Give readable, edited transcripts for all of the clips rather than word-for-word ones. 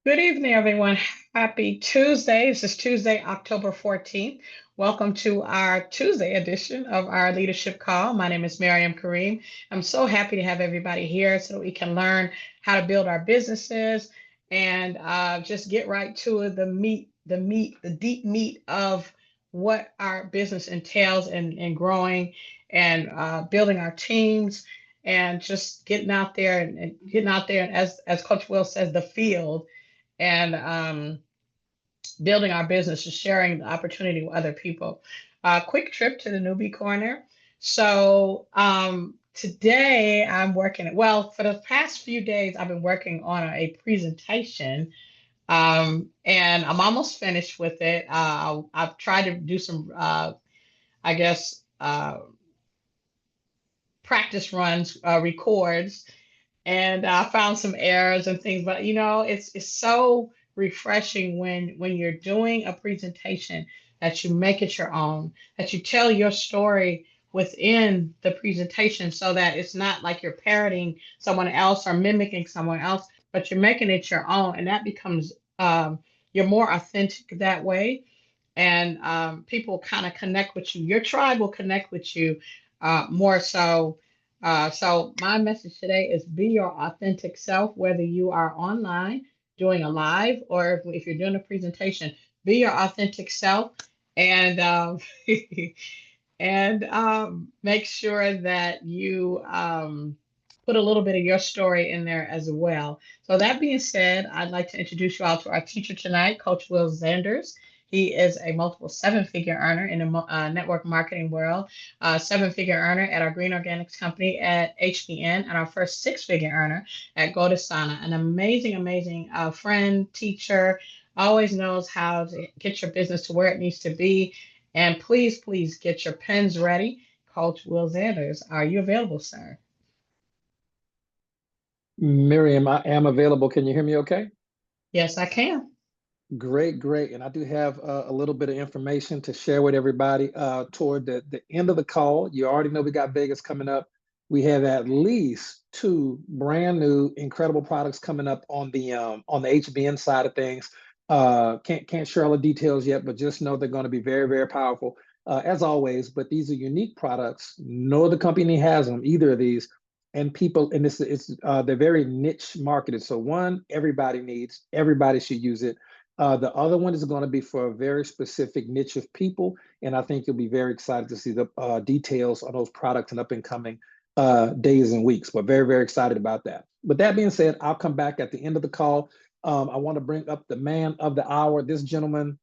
Good evening, everyone. Happy Tuesday. This is Tuesday, October 14th. Welcome to our Tuesday edition of our leadership call. My name is Miriam Kareem. I'm so happy to have everybody here so that we can learn how to build our businesses and just get right to it, the deep meat of what our business entails and growing and building our teams and just getting out there and getting out there and as Coach Will says, the field and building our business and sharing the opportunity with other people. Quick trip to the newbie corner. So today I'm working, well, for the past few days, I've been working on a presentation and I'm almost finished with it. I've tried to do some, I guess, practice runs, records, and I found some errors and things. But it's so refreshing when you're doing a presentation that you make it your own, that you tell your story within the presentation, so that it's not like you're parroting someone else or mimicking someone else, but you're making it your own, and that becomes you're more authentic that way, and people kind of connect with you. Your tribe will connect with you more so. So my message today is be your authentic self, whether you are online doing a live or if you're doing a presentation. Be your authentic self, and make sure that you put a little bit of your story in there as well. So that being said, I'd like to introduce you all to our teacher tonight, Coach Will Zanders. He is a multiple seven-figure earner in the network marketing world, seven-figure earner at our Green Organics company at HBN, and our first six-figure earner at Godasana. An amazing, amazing friend, teacher, always knows how to get your business to where it needs to be. And please, please get your pens ready. Coach Will Zanders, are you available, sir? Miriam, I am available. Can you hear me okay? Yes, I can. Great, great. And I do have a little bit of information to share with everybody toward the end of the call. You already know we got Vegas coming up. We have at least two brand new incredible products coming up on the HBN side of things. Can't share all the details yet, but just know they're going to be very, very powerful as always. But these are unique products. No other company has them, either of these. And people, and this is they're very niche marketed. So one, everybody needs, everybody should use it. The other one is going to be for a very specific niche of people, and I think you'll be very excited to see the details on those products in up and coming days and weeks. But very, very excited about that. With that being said, I'll come back at the end of the call. I want to bring up the man of the hour. This gentleman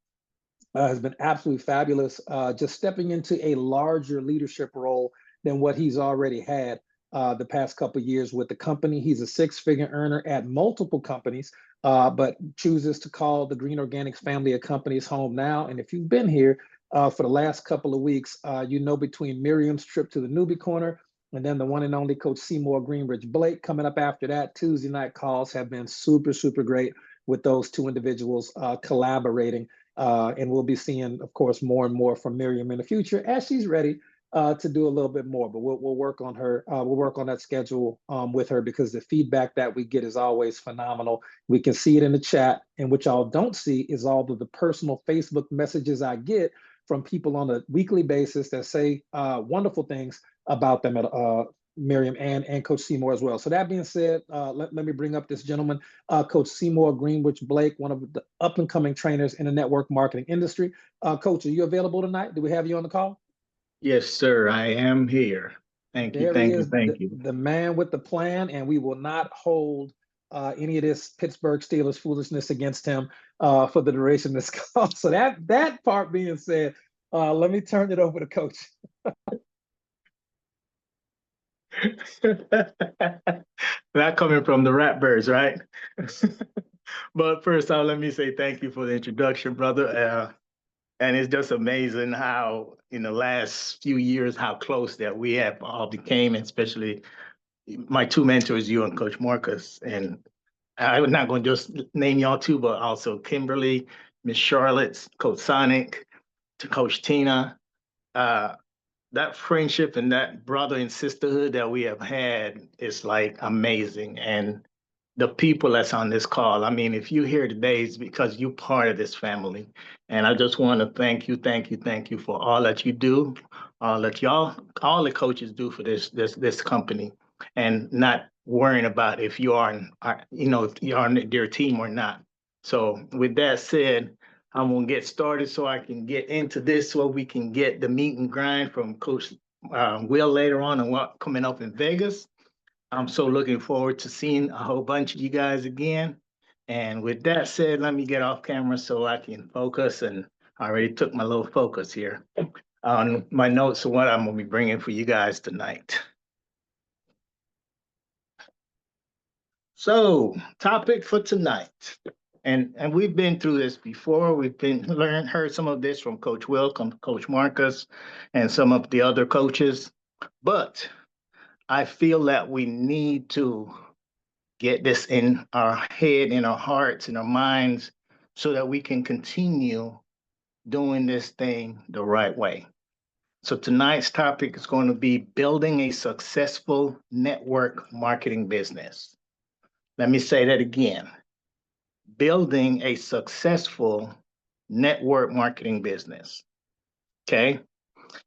has been absolutely fabulous, just stepping into a larger leadership role than what he's already had the past couple of years with the company. He's a six-figure earner at multiple companies, but chooses to call the Green Organics family of companies home now. And if you've been here for the last couple of weeks, you know between Miriam's trip to the newbie corner and then the one and only Coach Seymour Greenridge Blake coming up after that, Tuesday night calls have been super, super great with those two individuals collaborating. And we'll be seeing, of course, more and more from Miriam in the future as she's ready to do a little bit more. But we'll work on her. We'll work on that schedule with her because the feedback that we get is always phenomenal. We can see it in the chat, and what y'all don't see is all of the personal Facebook messages I get from people on a weekly basis that say wonderful things about them at Miriam and Coach Seymour as well. So that being said, let me bring up this gentleman, Coach Seymour Greenwich Blake, one of the up and coming trainers in the network marketing industry. Coach, are you available tonight? Do we have you on the call? Yes, sir. I am here. Thank you. There he Thank you. is, Thank you. the man with the plan, and we will not hold any of this Pittsburgh Steelers foolishness against him for the duration of this call. So that part being said, let me turn it over to Coach. That coming from the Ratbirds, right? But first off, let me say thank you for the introduction, brother. And it's just amazing how in the last few years, how close that we have all became, especially my two mentors, you and Coach Marcus. And I'm not going to just name y'all two, but also Kimberly, Miss Charlotte, Coach Sonic, to Coach Tina. That friendship and that brother and sisterhood that we have had is like amazing. And the people that's on this call. I mean, if you're here today, it's because you're part of this family. And I just want to thank you, thank you, thank you for all that you do, all that all the coaches do for this company, and not worrying about if you are, if you're on their team or not. So with that said, I'm gonna get started so I can get into this, so we can get the meat and grind from Coach Will later on and what coming up in Vegas. I'm so looking forward to seeing a whole bunch of you guys again. And with that said, let me get off camera so I can focus. And I already took my little focus here on my notes of what I'm going to be bringing for you guys tonight. So, topic for tonight. And we've been through this before. We've heard some of this from Coach Will, Coach Marcus, and some of the other coaches. But I feel that we need to get this in our head, in our hearts, in our minds, so that we can continue doing this thing the right way. So tonight's topic is going to be building a successful network marketing business. Let me say that again. Building a successful network marketing business. Okay?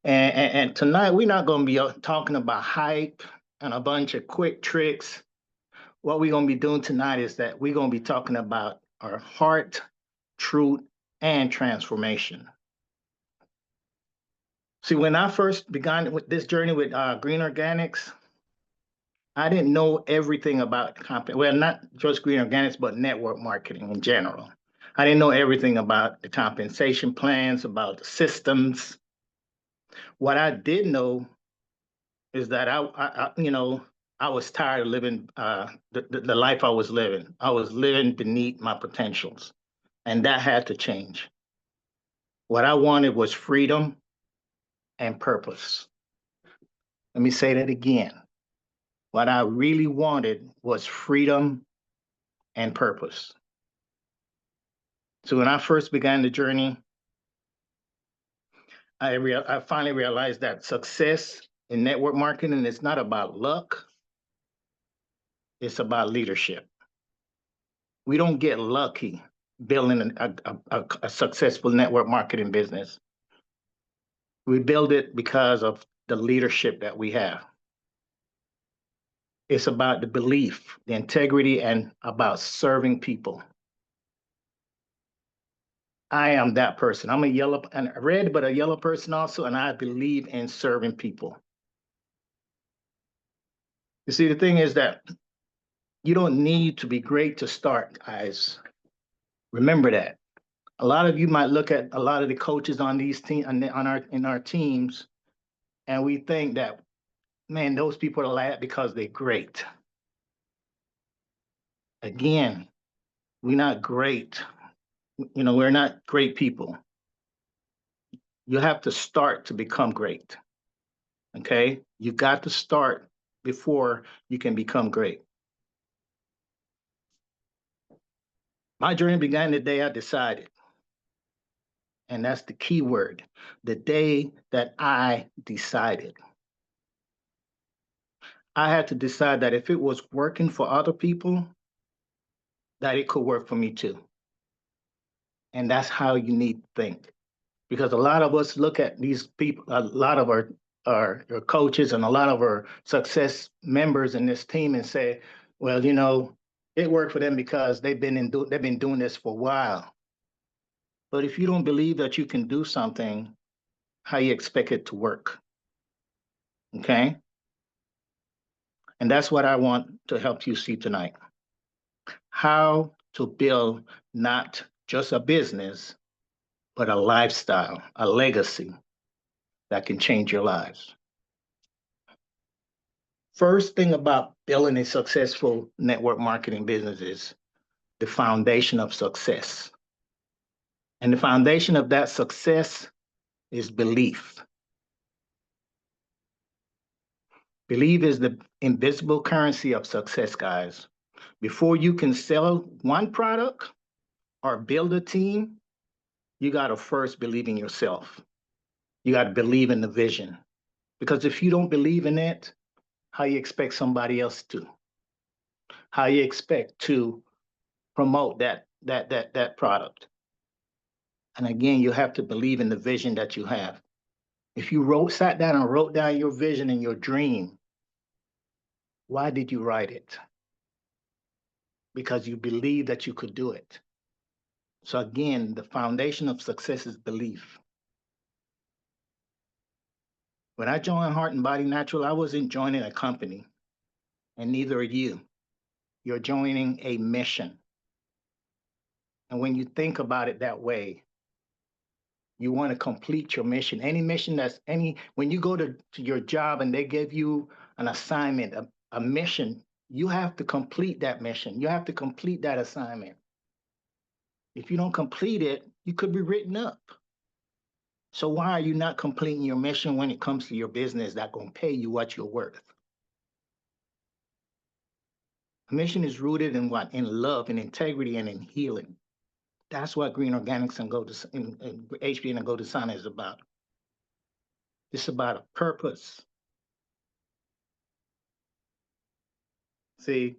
And tonight we're not going to be talking about hype and a bunch of quick tricks. What we're going to be doing tonight is that we're going to be talking about our heart, truth, and transformation. See, when I first began with this journey with Green Organics, I didn't know everything about well, not just Green Organics, but network marketing in general. I didn't know everything about the compensation plans, about the systems. What I did know is that I was tired of living the life I was living. I was living beneath my potentials, and that had to change. What I wanted was freedom and purpose. Let me say that again. What I really wanted was freedom and purpose. So when I first began the journey, I finally realized that success in network marketing is not about luck. It's about leadership. We don't get lucky building a successful network marketing business. We build it because of the leadership that we have. It's about the belief, the integrity, and about serving people. I am that person. I'm a yellow and red, but a yellow person also, and I believe in serving people. You see, the thing is that you don't need to be great to start, guys. Remember that. A lot of you might look at a lot of the coaches on these teams in our teams, and we think that, man, those people are like that because they're great. Again, we're not great. We're not great people. You have to start to become great. Okay? You got to start before you can become great. My journey began the day I decided. And that's the key word, the day that I decided. I had to decide that if it was working for other people, that it could work for me too. And that's how you need to think. Because a lot of us look at these people, a lot of our coaches and a lot of our success members in this team and say, well, it worked for them because they've been doing this for a while. But if you don't believe that you can do something, how you expect it to work? Okay? And that's what I want to help you see tonight. How to build not just a business, but a lifestyle, a legacy that can change your lives. First thing about building a successful network marketing business is the foundation of success. And the foundation of that success is belief. Belief is the invisible currency of success, guys. Before you can sell one product or build a team, you got to first believe in yourself. You got to believe in the vision. Because if you don't believe in it, how you expect somebody else to? how you expect to promote that product. And again, you have to believe in the vision that you have. If you sat down and wrote down your vision and your dream, why did you write it? Because you believe that you could do it. So again, the foundation of success is belief. When I joined Heart and Body Natural, I wasn't joining a company, and neither are you. You're joining a mission. And when you think about it that way, you want to complete your mission. Any mission when you go to your job and they give you an assignment, a mission, you have to complete that mission. You have to complete that assignment. If you don't complete it, you could be written up. So why are you not completing your mission when it comes to your business that's going to pay you what you're worth? A mission is rooted in what? In love, in integrity, and in healing. That's what Green Organics and HBN and GoToSana is about. It's about a purpose. See,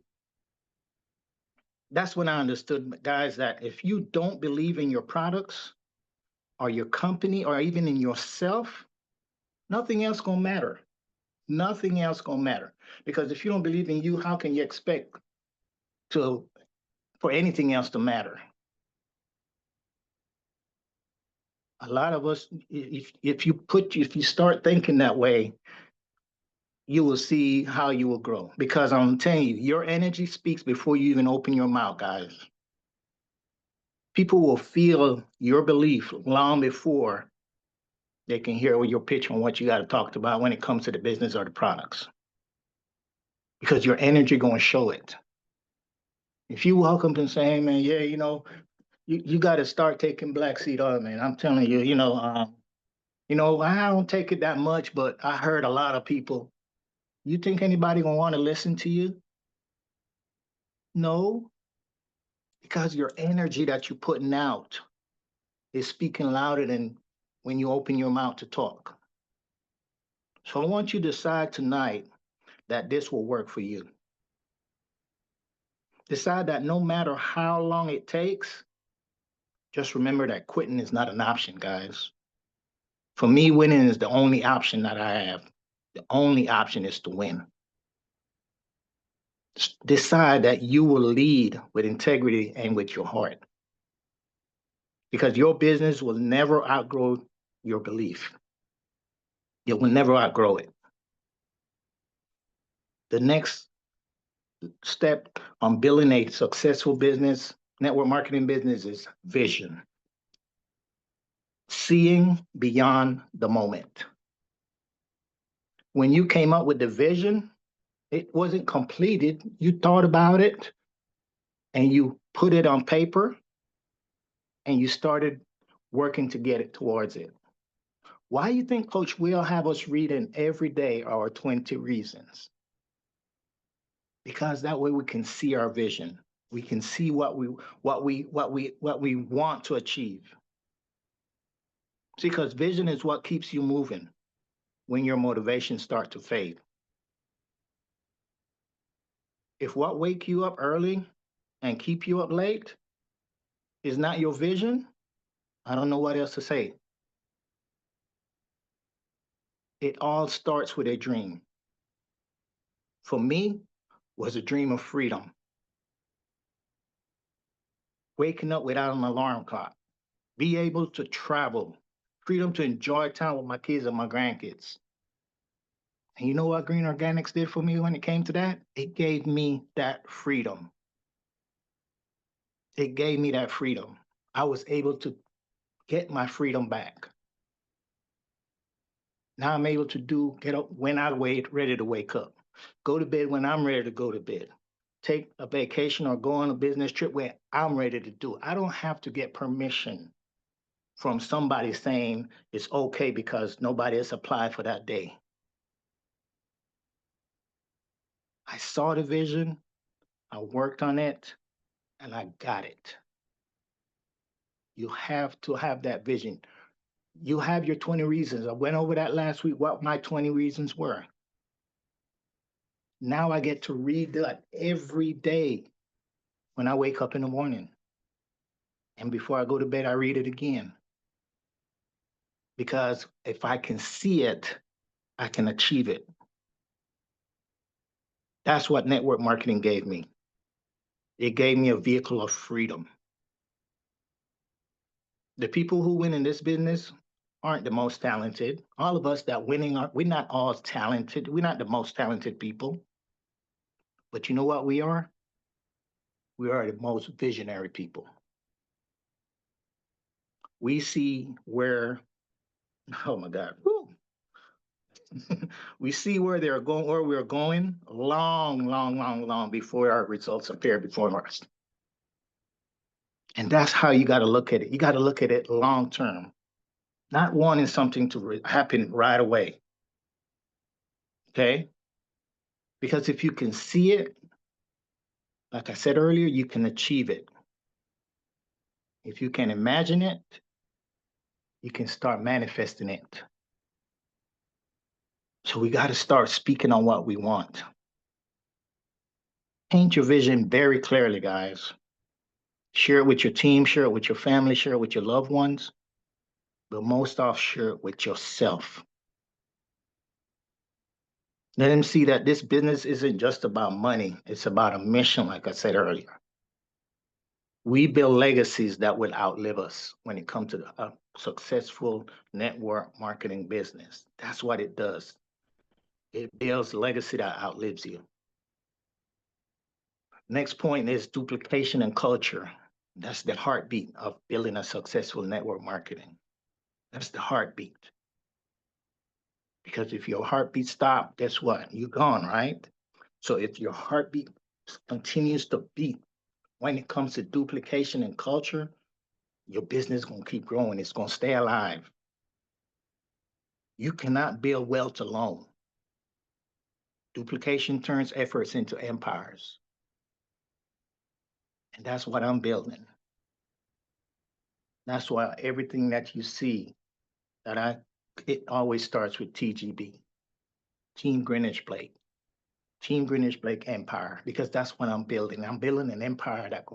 that's when I understood, guys, that if you don't believe in your products or your company or even in yourself, nothing else gonna matter. Nothing else gonna matter. Because if you don't believe in you, how can you expect for anything else to matter? A lot of us, if you start thinking that way, you will see how you will grow. Because I'm telling you, your energy speaks before you even open your mouth, guys. People will feel your belief long before they can hear your pitch on what you got to talk about when it comes to the business or the products. Because your energy going to show it. If you walk up and say, hey, man, yeah, you got to start taking black seed oil, man. I'm telling you, I don't take it that much, but I heard a lot of people. You think anybody going to want to listen to you? No, because your energy that you're putting out is speaking louder than when you open your mouth to talk. So I want you to decide tonight that this will work for you. Decide that no matter how long it takes, just remember that quitting is not an option, guys. For me, winning is the only option that I have. The only option is to win. Decide that you will lead with integrity and with your heart. Because your business will never outgrow your belief. It will never outgrow it. The next step on building a successful business, network marketing business, is vision. Seeing beyond the moment. When you came up with the vision, it wasn't completed. You thought about it and you put it on paper and you started working to get it towards it. Why do you think Coach will have us reading every day our 20 reasons? Because that way we can see our vision. We can see what we want to achieve. See, because vision is what keeps you moving when your motivation starts to fade. If what wake you up early and keep you up late is not your vision, I don't know what else to say. It all starts with a dream. For me, was a dream of freedom. Waking up without an alarm clock, be able to travel, freedom to enjoy time with my kids and my grandkids. And you know what Green Organics did for me when it came to that? It gave me that freedom. It gave me that freedom. I was able to get my freedom back. Now I'm able to get up when I ready to wake up, go to bed when I'm ready to go to bed, take a vacation or go on a business trip where I'm ready to do it. I don't have to get permission from somebody saying it's okay because nobody has applied for that day. I saw the vision, I worked on it, and I got it. You have to have that vision. You have your 20 reasons. I went over that last week, what my 20 reasons were. Now I get to read that every day when I wake up in the morning. And before I go to bed, I read it again. Because if I can see it, I can achieve it. That's what network marketing gave me. It gave me a vehicle of freedom. The people who win in this business aren't the most talented. All of us that winning are, we're not all talented. We're not the most talented people. But you know what we are? We are the most visionary people. We see where, oh my God, whew. We see where they're going, where we're going long before our results appear before us. And that's how you got to look at it. You got to look at it long term, not wanting something to happen right away. Okay? Because if you can see it, like I said earlier, you can achieve it. If you can imagine it, you can start manifesting it. So we got to start speaking on what we want. Paint your vision very clearly, guys. Share it with your team, share it with your family, share it with your loved ones, but most off, share it with yourself. Let them see that this business isn't just about money, it's about a mission, like I said earlier. We build legacies that will outlive us when it comes to a successful network marketing business. That's what it does. It builds legacy that outlives you. Next point is duplication and culture. That's the heartbeat of building a successful network marketing. That's the heartbeat. Because if your heartbeat stops, guess what? You're gone, right? So if your heartbeat continues to beat when it comes to duplication and culture, your business is going to keep growing. It's going to stay alive. You cannot build wealth alone. Duplication turns efforts into empires. And that's what I'm building. That's why everything that you see it always starts with TGB, Team Greenwich Blake. Team Greenwich Blake Empire, because that's what I'm building. I'm building an empire that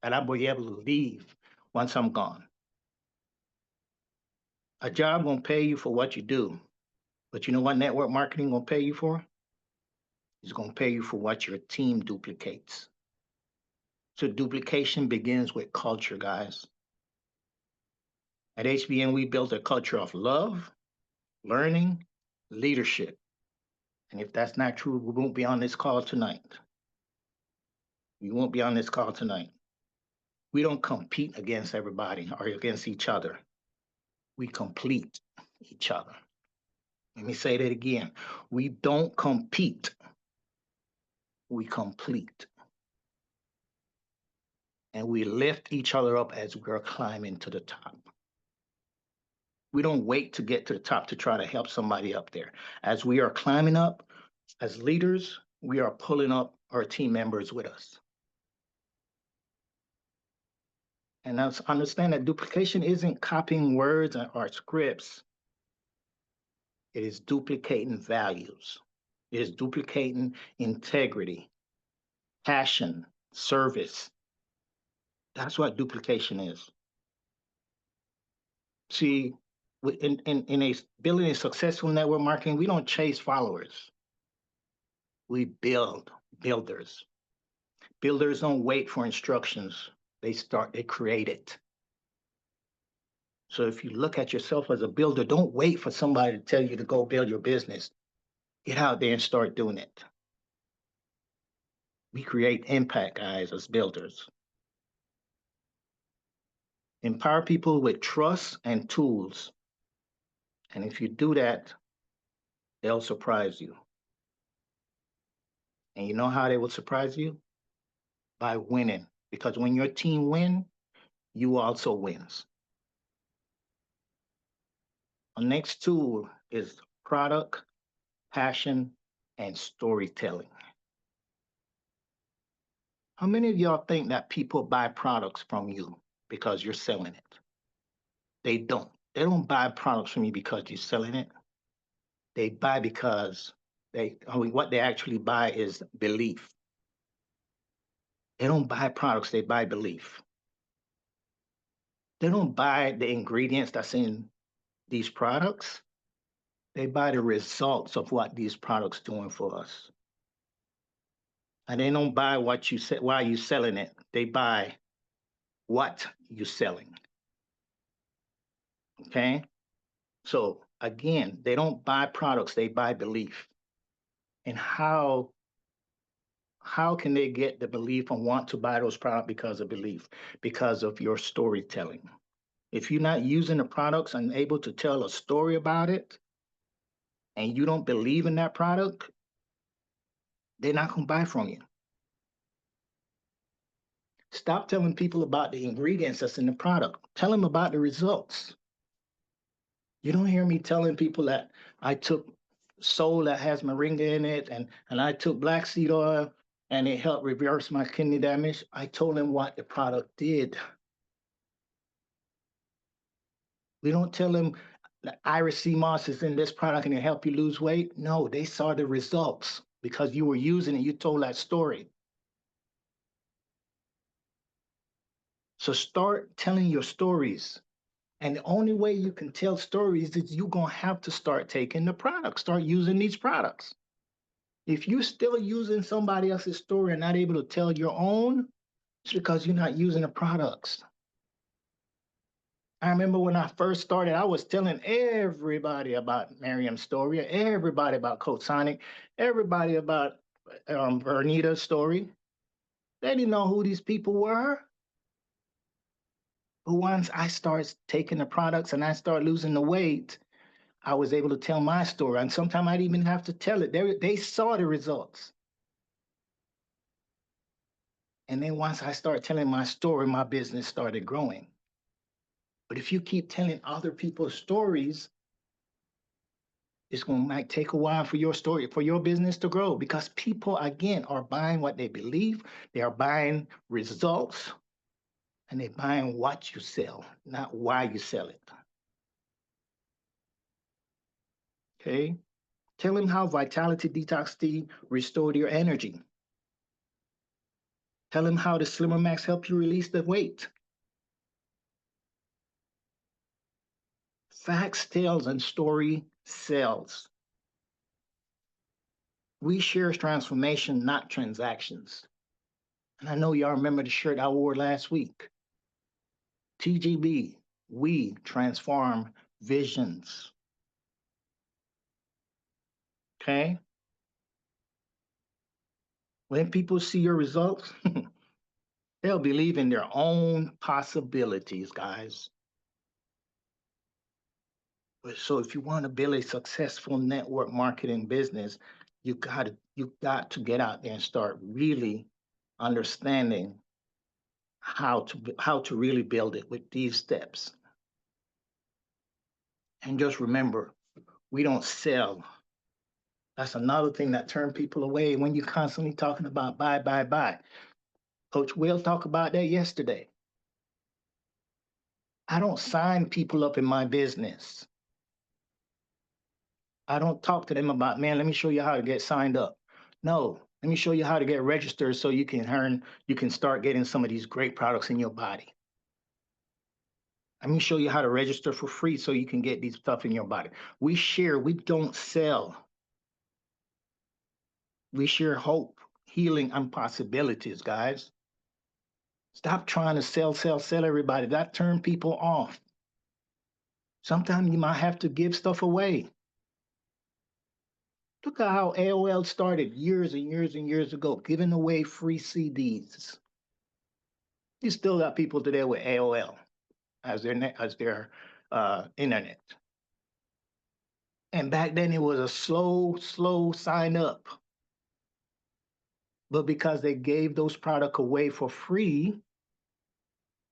I'll be able to leave once I'm gone. A job won't pay you for what you do, but you know what network marketing will pay you for? It's going to pay you for what your team duplicates. So duplication begins with culture, guys. At HBN, we built a culture of love, learning, leadership. And if that's not true, we won't be on this call tonight. We won't be on this call tonight. We don't compete against everybody or against each other. We complete each other. Let me say that again. We don't compete. We complete. And we lift each other up as we're climbing to the top. We don't wait to get to the top to try to help somebody up there. As we are climbing up, as leaders, we are pulling up our team members with us. And now understand that duplication isn't copying words or scripts. It is duplicating values. It is duplicating integrity, passion, service. That's what duplication is. See, in a building a successful network marketing, we don't chase followers. We build builders. Builders don't wait for instructions. They create it. So if you look at yourself as a builder, don't wait for somebody to tell you to go build your business. Get out there and start doing it. We create impact, guys, as builders. Empower people with trust and tools. And if you do that, they'll surprise you. And you know how they will surprise you? By winning. Because when your team wins, you also wins. Our next tool is product, passion, and storytelling. How many of y'all think that people buy products from you because you're selling it? They don't. They don't buy products from you because you're selling it. They buy because what they actually buy is belief. They don't buy products, they buy belief. They don't buy the ingredients that's in these products. They buy the results of what these products doing for us. And they don't buy what you said, why you selling it. They buy what you're selling. Okay? So again, they don't buy products, they buy belief. And how can they get the belief and want to buy those products? Because of belief, because of your storytelling. If you're not using the products and able to tell a story about it, and you don't believe in that product, they're not going to buy from you. Stop telling people about the ingredients that's in the product. Tell them about the results. You don't hear me telling people that I took Soul that has moringa in it, and I took black seed oil, and it helped reverse my kidney damage. I told them what the product did. We don't tell them that Iris sea moss is in this product and it help you lose weight. No, they saw the results because you were using it. You told that story. So start telling your stories. And the only way you can tell stories is you're going to have to start taking the products, start using these products. If you're still using somebody else's story and not able to tell your own, it's because you're not using the products. I remember when I first started, I was telling everybody about Miriam's story, everybody about Coach Sonic, everybody about Vernita's story. They didn't know who these people were. But once I started taking the products and I started losing the weight, I was able to tell my story. And sometimes I didn't even have to tell it. They saw the results. And then once I started telling my story, my business started growing. But if you keep telling other people's stories, it's going to might take a while for your story, for your business to grow, because people, again, are buying what they believe. They are buying results, and they're buying what you sell, not why you sell it. Okay? Tell them how Vitality Detox Tea restored your energy. Tell them how the Slimmer Max helped you release the weight. Facts tells and story sells. We share transformation, not transactions. And I know y'all remember the shirt I wore last week. TGB, we transform visions. Okay? When people see your results, they'll believe in their own possibilities, guys. So if you want to build a successful network marketing business, you got to get out there and start really understanding how to really build it with these steps. And just remember, we don't sell. That's another thing that turns people away when you're constantly talking about buy, buy, buy. Coach Will talked about that yesterday. I don't sign people up in my business. I don't talk to them about, man, let me show you how to get signed up. No, let me show you how to get registered so you can start getting some of these great products in your body. Let me show you how to register for free so you can get these stuff in your body. We share, we don't sell. We share hope, healing, and possibilities, guys. Stop trying to sell everybody. That turns people off. Sometimes you might have to give stuff away. Look at how AOL started years and years and years ago, giving away free CDs. You still got people today with AOL as their internet. And back then it was a slow sign up. But because they gave those products away for free,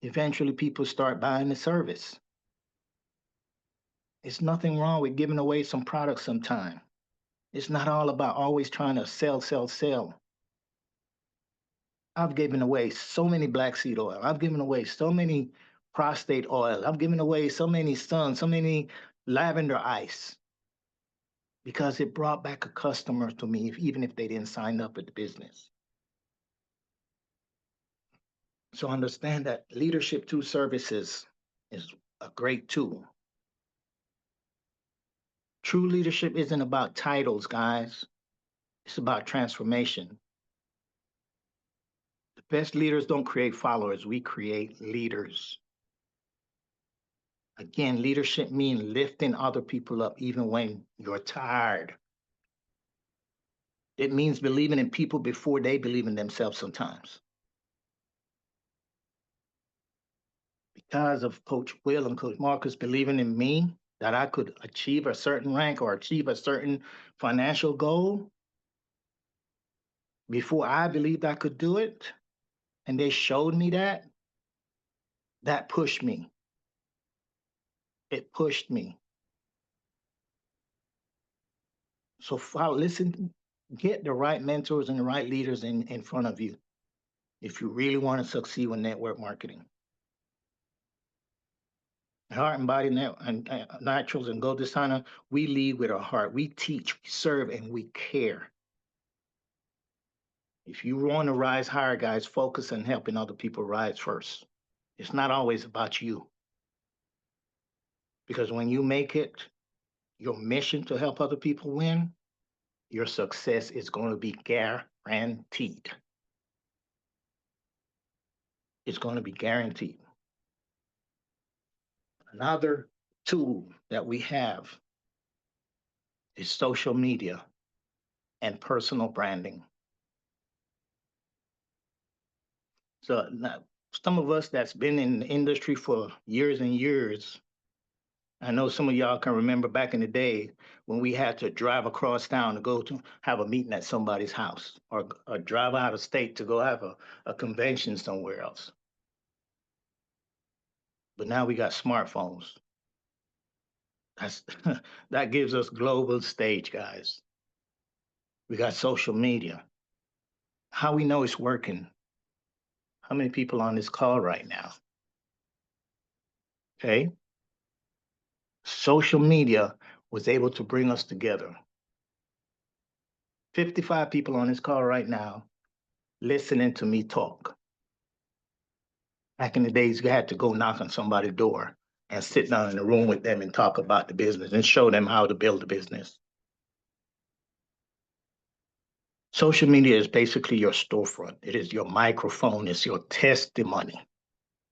eventually people start buying the service. It's nothing wrong with giving away some products sometime. It's not all about always trying to sell. I've given away so many black seed oil. I've given away so many prostate oil. I've given away so many sun, so many lavender ice. because it brought back a customer to me, even if they didn't sign up at the business. So understand that leadership through services is a great tool. True leadership isn't about titles, guys. It's about transformation. The best leaders don't create followers, we create leaders. Again, leadership means lifting other people up even when you're tired. It means believing in people before they believe in themselves sometimes. Because of Coach Will and Coach Marcus believing in me that I could achieve a certain rank or achieve a certain financial goal before I believed I could do it, and they showed me that pushed me. It pushed me. So follow, listen, get the right mentors and the right leaders in front of you if you really want to succeed with network marketing. Heart and body naturals and gold designer, we lead with our heart. We teach, we serve, and we care. If you want to rise higher, guys, focus on helping other people rise first. It's not always about you. Because when you make it your mission to help other people win, your success is going to be guaranteed. It's going to be guaranteed. Another tool that we have is social media and personal branding. So now, some of us that's been in the industry for years and years, I know some of y'all can remember back in the day when we had to drive across town to go to have a meeting at somebody's house or drive out of state to go have a convention somewhere else. But now we got smartphones. That gives us global stage, guys. We got social media. How we know it's working? How many people on this call right now? Okay. Social media was able to bring us together. 55 people on this call right now listening to me talk. Back in the days, you had to go knock on somebody's door and sit down in a room with them and talk about the business and show them how to build a business. Social media is basically your storefront. It is your microphone, it's your testimony,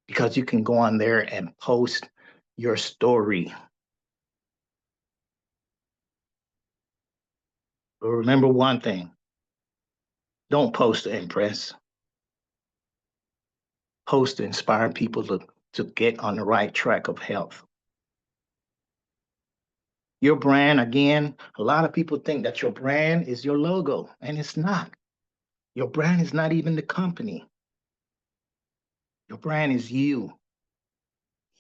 because you can go on there and post your story. But remember one thing, don't post to impress. Post to inspire people to get on the right track of health. Your brand, again, a lot of people think that your brand is your logo, and it's not. Your brand is not even the company. Your brand is you.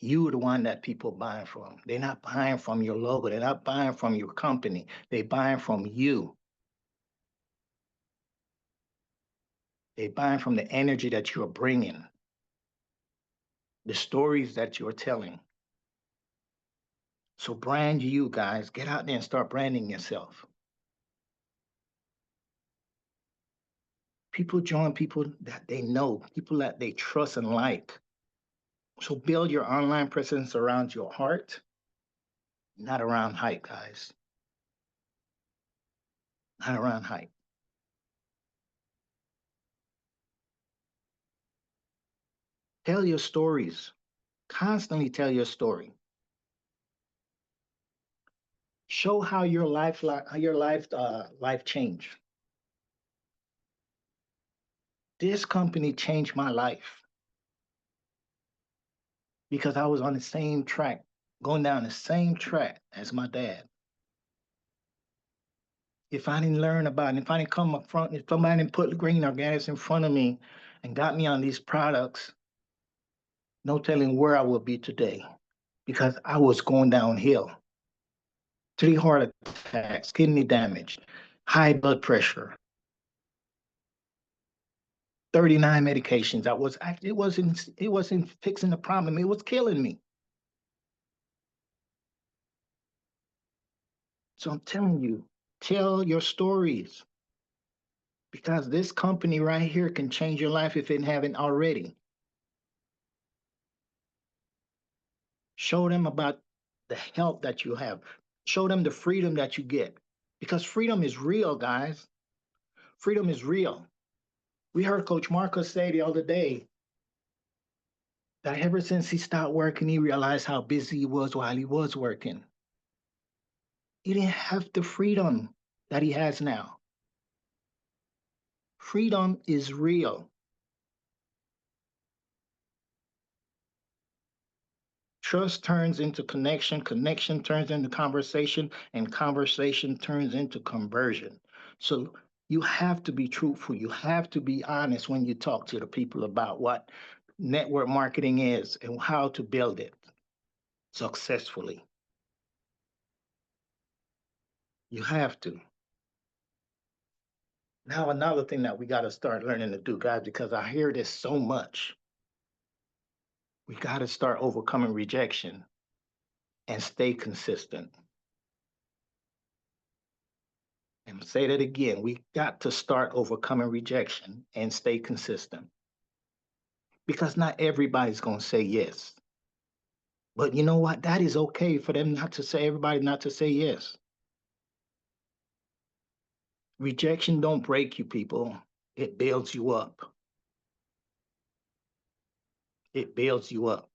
You're the one that people buying from. They're not buying from your logo. They're not buying from your company. They're buying from you. They're buying from the energy that you're bringing, the stories that you're telling. So brand you, guys. Get out there and start branding yourself. People join people that they know, people that they trust and like. So build your online presence around your heart, not around hype, guys. Not around hype. Tell your stories. Constantly tell your story. Show how your life changed. This company changed my life because I was on the same track, going down the same track as my dad. If I didn't learn about it, if I didn't come up front, if somebody didn't put Green Organics in front of me and got me on these products, no telling where I would be today because I was going downhill. 3 heart attacks, kidney damage, high blood pressure, 39 medications. It wasn't fixing the problem. It was killing me. So I'm telling you, tell your stories because this company right here can change your life if it haven't already. Show them about the help that you have. Show them the freedom that you get because freedom is real, guys. Freedom is real. We heard Coach Marcus say the other day that ever since he stopped working, he realized how busy he was while he was working. He didn't have the freedom that he has now. Freedom is real. Trust turns into connection, connection turns into conversation, and conversation turns into conversion. So you have to be truthful. You have to be honest when you talk to the people about what network marketing is and how to build it successfully. You have to. Now, another thing that we got to start learning to do, guys, because I hear this so much, we got to start overcoming rejection and stay consistent. And say that again, we got to start overcoming rejection and stay consistent because not everybody's going to say yes. But you know what? That is okay for them not to say, everybody not to say yes. Rejection don't break you, people. It builds you up. It builds you up.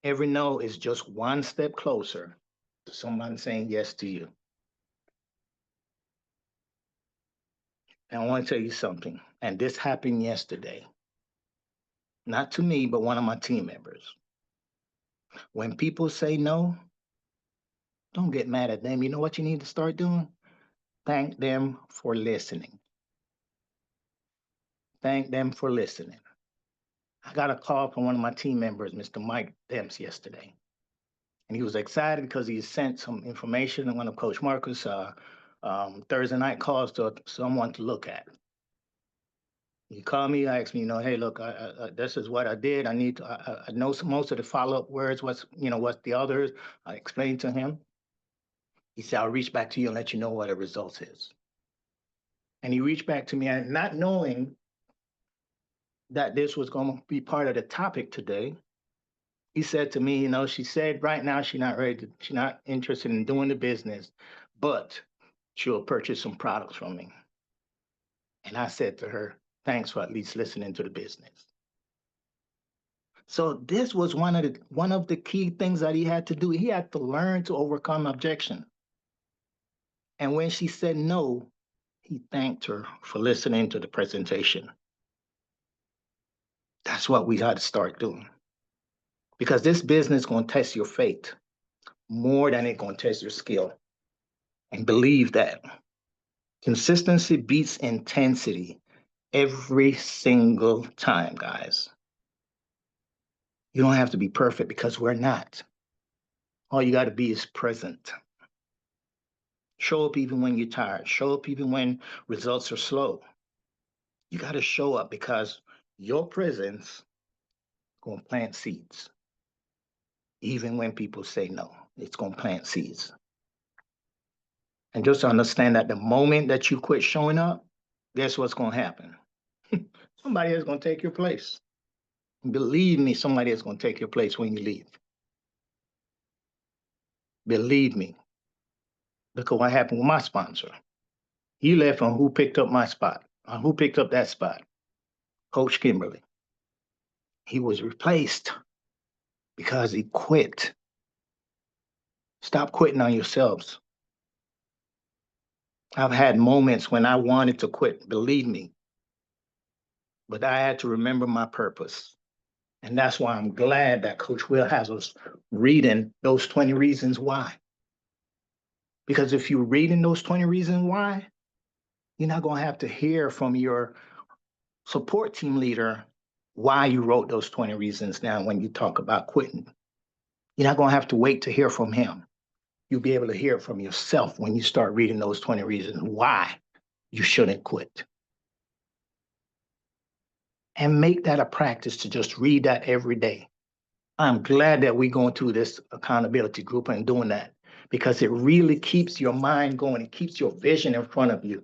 Every no is just one step closer to someone saying yes to you. And I want to tell you something, and this happened yesterday. Not to me, but one of my team members. When people say no, don't get mad at them. You know what you need to start doing? Thank them for listening. Thank them for listening. I got a call from one of my team members, Mr. Mike Demps, yesterday. And he was excited because he sent some information in one of Coach Marcus' Thursday night calls to someone to look at. He called me, asked me, hey, look, this is what I did. I need to, I know most of the follow-up words, what's the others. I explained to him. He said, I'll reach back to you and let you know what the results is. And he reached back to me, and not knowing that this was going to be part of the topic today, he said to me, she said right now she's not interested in doing the business, but she'll purchase some products from me. And I said to her, thanks for at least listening to the business. So this was one of the key things that he had to do. He had to learn to overcome objection. And when she said no, he thanked her for listening to the presentation. That's what we got to start doing. Because this business is going to test your faith more than it's going to test your skill. And believe that consistency beats intensity every single time, guys. You don't have to be perfect because we're not. All you got to be is present. Show up even when you're tired. Show up even when results are slow. You got to show up because your presence is going to plant seeds. Even when people say no, it's going to plant seeds. And just understand that the moment that you quit showing up, guess what's going to happen? Somebody is going to take your place. Believe me, somebody is going to take your place when you leave. Believe me. Look at what happened with my sponsor. He left, and who picked up my spot? Who picked up that spot? Coach Kimberly. He was replaced because he quit. Stop quitting on yourselves. I've had moments when I wanted to quit, believe me, but I had to remember my purpose. And that's why I'm glad that Coach Will has us reading those 20 reasons why. Because if you're reading those 20 reasons why, you're not going to have to hear from your support team leader why you wrote those 20 reasons down when you talk about quitting. You're not going to have to wait to hear from him. You'll be able to hear it from yourself when you start reading those 20 reasons why you shouldn't quit. And make that a practice to just read that every day. I'm glad that we're going through this accountability group and doing that because it really keeps your mind going. It keeps your vision in front of you.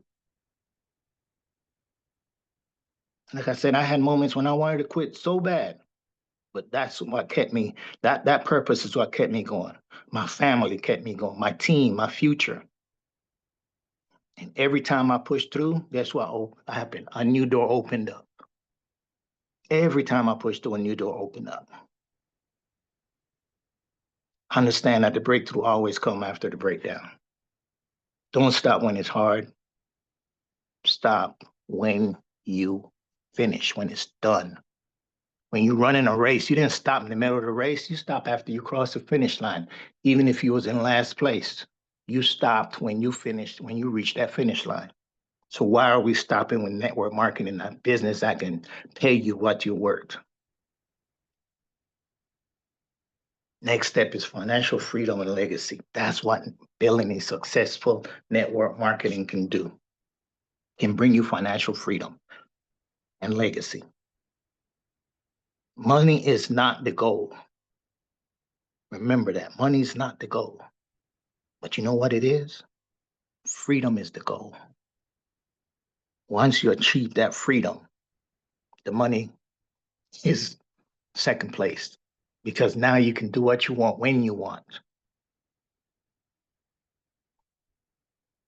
Like I said, I had moments when I wanted to quit so bad, but that's what kept me, that purpose is what kept me going. My family kept me going, my team, my future. And every time I pushed through, guess what happened? A new door opened up. Every time I pushed through, a new door opened up. Understand that the breakthrough always comes after the breakdown. Don't stop when it's hard. Stop when you finish, when it's done. When you run in a race, you didn't stop in the middle of the race. You stop after you cross the finish line. Even if you was in last place, you stopped when you finished, when you reached that finish line. So why are we stopping with network marketing, a business that can pay you what you worked? Next step is financial freedom and legacy. That's what building a successful network marketing can do. Can bring you financial freedom and legacy. Money is not the goal. Remember that. Money is not the goal. But you know what it is? Freedom is the goal. Once you achieve that freedom, the money is second place, because now you can do what you want when you want.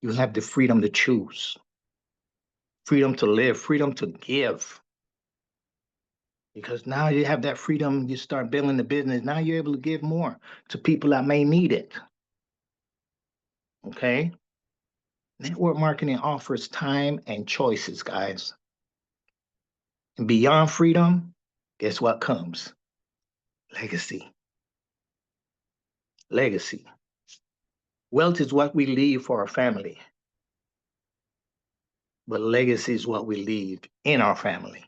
You have the freedom to choose, freedom to live, freedom to give. Because now you have that freedom, you start building the business. Now you're able to give more to people that may need it. Okay? Network marketing offers time and choices, guys. And beyond freedom, guess what comes? Legacy. Legacy. Wealth is what we leave for our family, but legacy is what we leave in our family.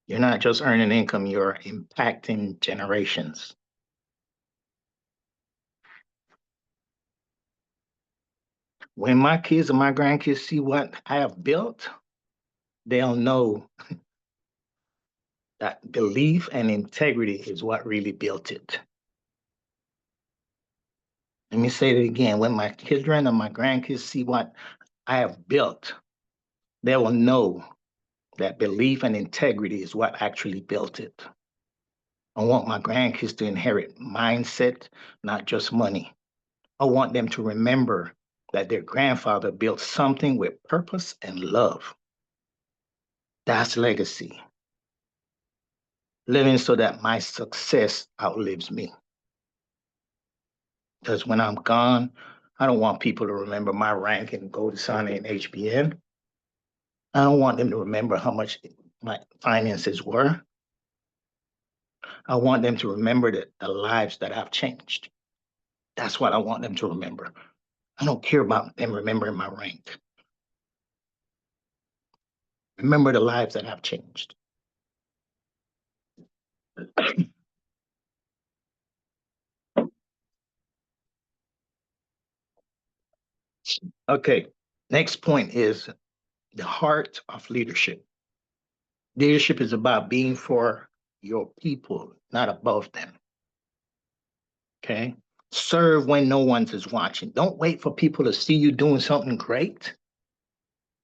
You're not just earning income, you're impacting generations. When my kids and my grandkids see what I have built, they'll know that belief and integrity is what really built it. Let me say it again. When my children and my grandkids see what I have built, they will know that belief and integrity is what actually built it. I want my grandkids to inherit mindset, not just money. I want them to remember that their grandfather built something with purpose and love. That's legacy. Living so that my success outlives me. Because when I'm gone, I don't want people to remember my rank in Gold Sun and HBN. I don't want them to remember how much my finances were. I want them to remember the lives that I've changed. That's what I want them to remember. I don't care about them remembering my rank. Remember the lives that I've changed. Okay, next point is the heart of leadership. Leadership is about being for your people, not above them. Okay? Serve when no one is watching. Don't wait for people to see you doing something great,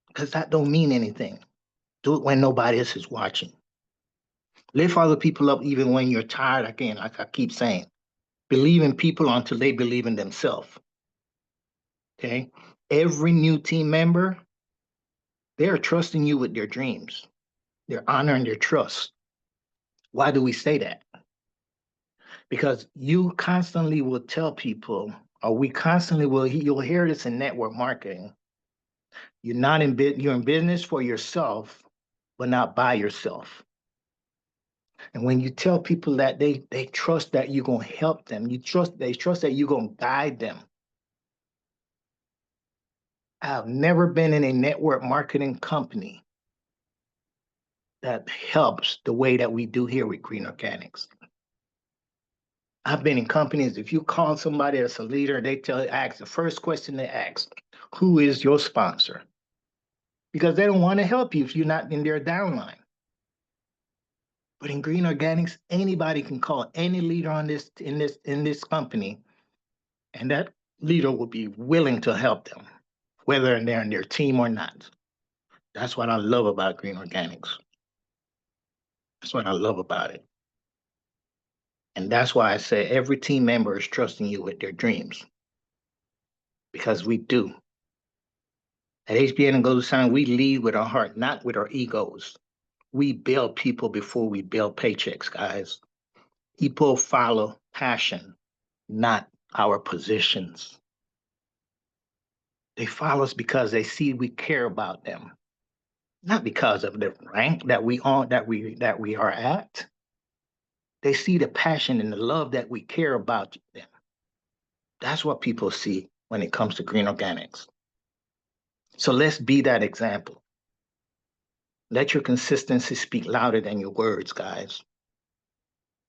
because that don't mean anything. Do it when nobody else is watching. Lift other people up even when you're tired. Again, like I keep saying, believe in people until they believe in themselves. Okay? Every new team member, they're trusting you with their dreams. They're honoring their trust. Why do we say that? Because you constantly will tell people, or we constantly will, you'll hear this in network marketing. You're not in you're in business for yourself, but not by yourself. And when you tell people that, they trust that you're gonna help them. They trust that you're gonna guide them. I've never been in a network marketing company that helps the way that we do here with Green Organics. I've been in companies, if you call somebody that's a leader, ask the first question they ask, who is your sponsor? Because they don't want to help you if you're not in their downline. But in green organics, anybody can call any leader on this in this company, and that leader will be willing to help them, whether they're in their team or not. That's what I love about green organics. That's what I love about it. And that's why I say every team member is trusting you with their dreams. Because we do. At HBN and Golden Sign, we lead with our heart, not with our egos. We build people before we build paychecks, guys. People follow passion, not our positions. They follow us because they see we care about them, not because of the rank that we are at. They see the passion and the love that we care about them. That's what people see when it comes to green organics. So let's be that example. Let your consistency speak louder than your words, guys.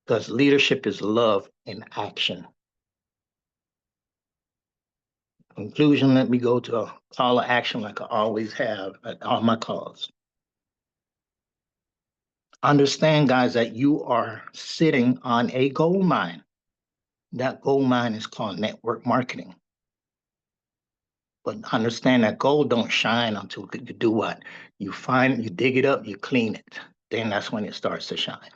Because leadership is love in action. Conclusion, let me go to a call to action like I always have at all my calls. Understand, guys, that you are sitting on a gold mine. That gold mine is called network marketing. But understand that gold don't shine until you do what? You dig it up, you clean it. Then that's when it starts to shine.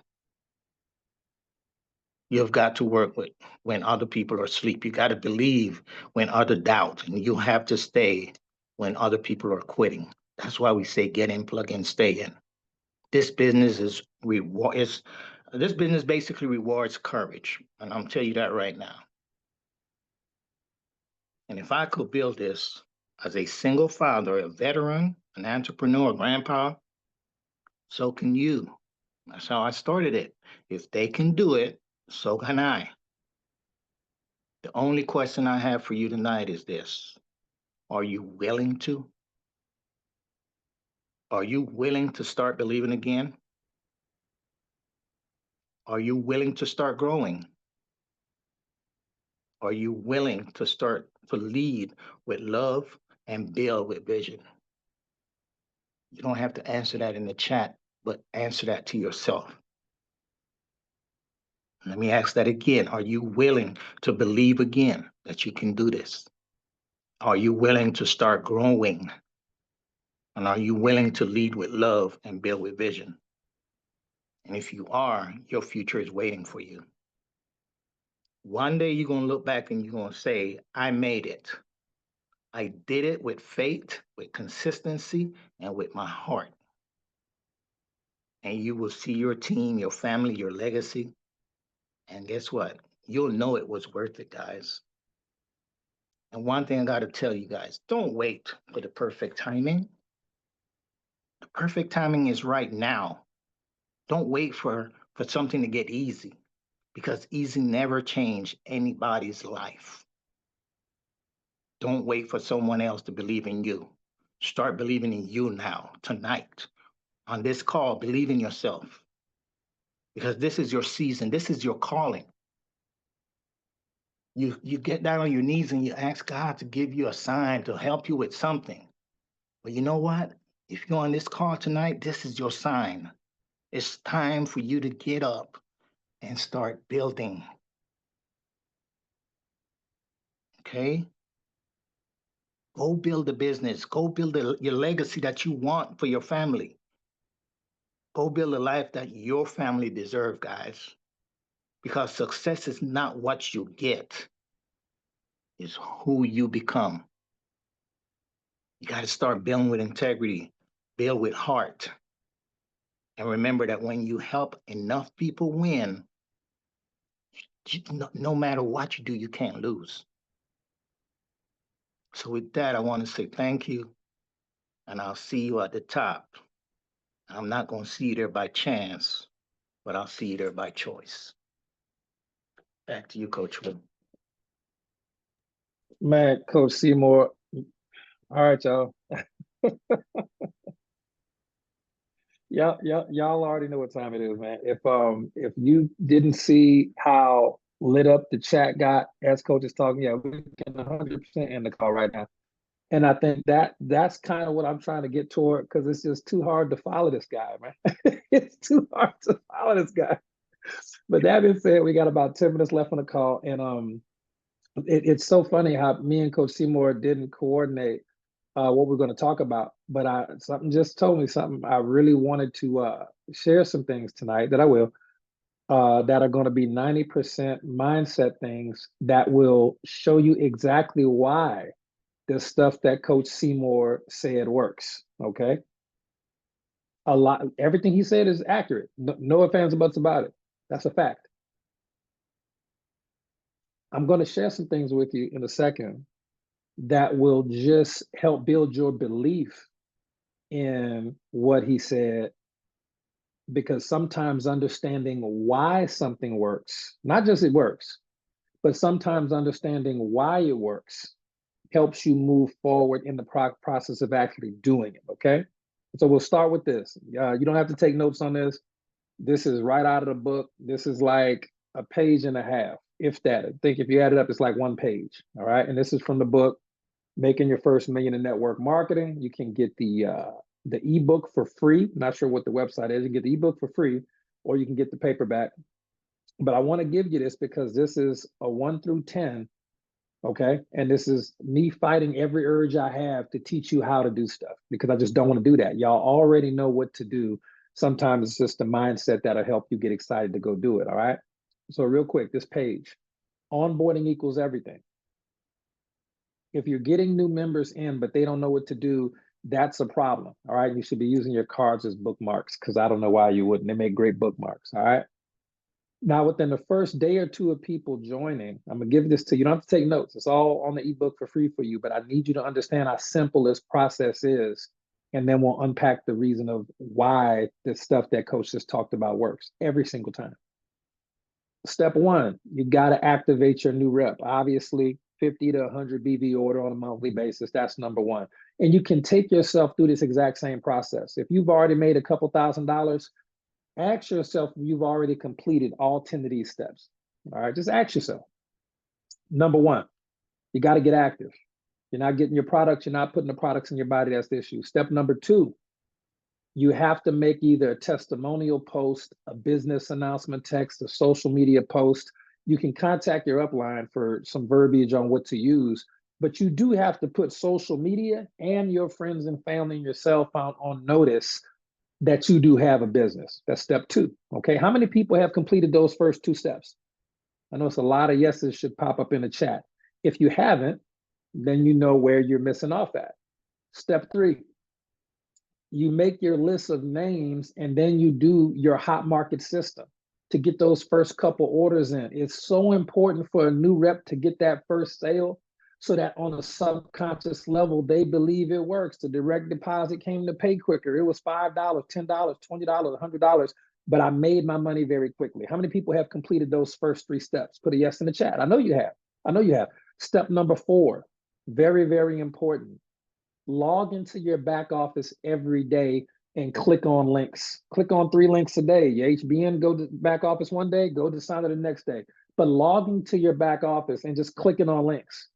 You've got to work with when other people are asleep. You got to believe when others doubt, and you have to stay when other people are quitting. That's why we say get in, plug in, stay in. This business this business basically rewards courage, and I'm telling you that right now. And if I could build this as a single father, a veteran, an entrepreneur, a grandpa, so can you. That's how I started it. If they can do it, so can I. The only question I have for you tonight is this. Are you willing to? Are you willing to start believing again? Are you willing to start growing? Are you willing to start to lead with love and build with vision? You don't have to answer that in the chat, but answer that to yourself. Let me ask that again. Are you willing to believe again that you can do this? Are you willing to start growing? And are you willing to lead with love and build with vision? And if you are, your future is waiting for you. One day you're going to look back and you're going to say, I made it. I did it with faith, with consistency, and with my heart. And you will see your team, your family, your legacy. And guess what? You'll know it was worth it, guys. And one thing I got to tell you guys, don't wait for the perfect timing. The perfect timing is right now. Don't wait for something to get easy, because easy never changed anybody's life. Don't wait for someone else to believe in you. Start believing in you now, tonight. On this call, believe in yourself. Because this is your season. This is your calling. You get down on your knees and you ask God to give you a sign, to help you with something. But you know what? If you're on this call tonight, this is your sign. It's time for you to get up and start building. Okay? Go build a business. Go build your legacy that you want for your family. Go build a life that your family deserves, guys. Because success is not what you get, it's who you become. You got to start building with integrity, build with heart. And remember that when you help enough people win, no matter what you do, you can't lose. So with that, I want to say thank you, and I'll see you at the top. I'm not going to see you there by chance, but I'll see you there by choice. Back to you, Coach Wood. Man, Coach Seymour. All right, y'all. Y'all already know what time it is, man. If you didn't see how lit up the chat got as Coach is talking, yeah, we can 100% end the call right now. And I think that's kind of what I'm trying to get toward, because it's just too hard to follow this guy, man. It's too hard to follow this guy. But that being said, we got about 10 minutes left on the call. And it's so funny how me and Coach Seymour didn't coordinate what we're going to talk about. But something just told me something. I really wanted to share some things tonight that I will, that are going to be 90% mindset things that will show you exactly why the stuff that Coach Seymour said works. Okay. Everything he said is accurate. No ifs, ands, or buts about it. That's a fact. I'm going to share some things with you in a second that will just help build your belief in what he said, because sometimes understanding why something works, not just it works, but sometimes understanding why it works helps you move forward in the process of actually doing it. Okay. So we'll start with this. You don't have to take notes on this. This is right out of the book. This is like a page and a half, if that. I think if you add it up, it's like one page. All right. And this is from the book, Making Your First Million in Network Marketing. You can get the ebook for free. Not sure what the website is. You can get the ebook for free, or you can get the paperback. But I want to give you this because this is a 1 through 10. Okay. And this is me fighting every urge I have to teach you how to do stuff, because I just don't want to do that. Y'all already know what to do. Sometimes it's just a mindset that'll help you get excited to go do it. All right. So, real quick, this page, onboarding equals everything. If you're getting new members in, but they don't know what to do, that's a problem. All right. You should be using your cards as bookmarks, because I don't know why you wouldn't. They make great bookmarks. All right. Now, within the first day or two of people joining, I'm going to give this to you. You don't have to take notes. It's all on the ebook for free for you, but I need you to understand how simple this process is. And then we'll unpack the reason of why the stuff that Coach just talked about works every single time. Step one, you got to activate your new rep. Obviously, 50 to 100 BV order on a monthly basis. That's number one. And you can take yourself through this exact same process. If you've already made a couple $1,000s, ask yourself if you've already completed all 10 of these steps. All right, just ask yourself. Number one, you got to get active. You're not getting your products, you're not putting the products in your body. That's the issue. Step number two, you have to make either a testimonial post, a business announcement text, a social media post. You can contact your upline for some verbiage on what to use, but you do have to put social media and your friends and family and yourself on notice that you do have a business. That's step two. Okay. How many people have completed those first two steps? I know it's a lot of yeses should pop up in the chat. If you haven't, then you know where you're missing off at. Step three, you make your list of names and then you do your hot market system to get those first couple orders in. It's so important for a new rep to get that first sale, so that on a subconscious level, they believe it works. The direct deposit came to pay quicker. It was $5, $10, $20, $100, but I made my money very quickly. How many people have completed those first three steps? Put a yes in the chat. I know you have. I know you have. Step number four, very, very important. Log into your back office every day and click on links. Click on 3 links a day. Your HBN, go to back office one day, go to Asana the next day. But logging to your back office and just clicking on links.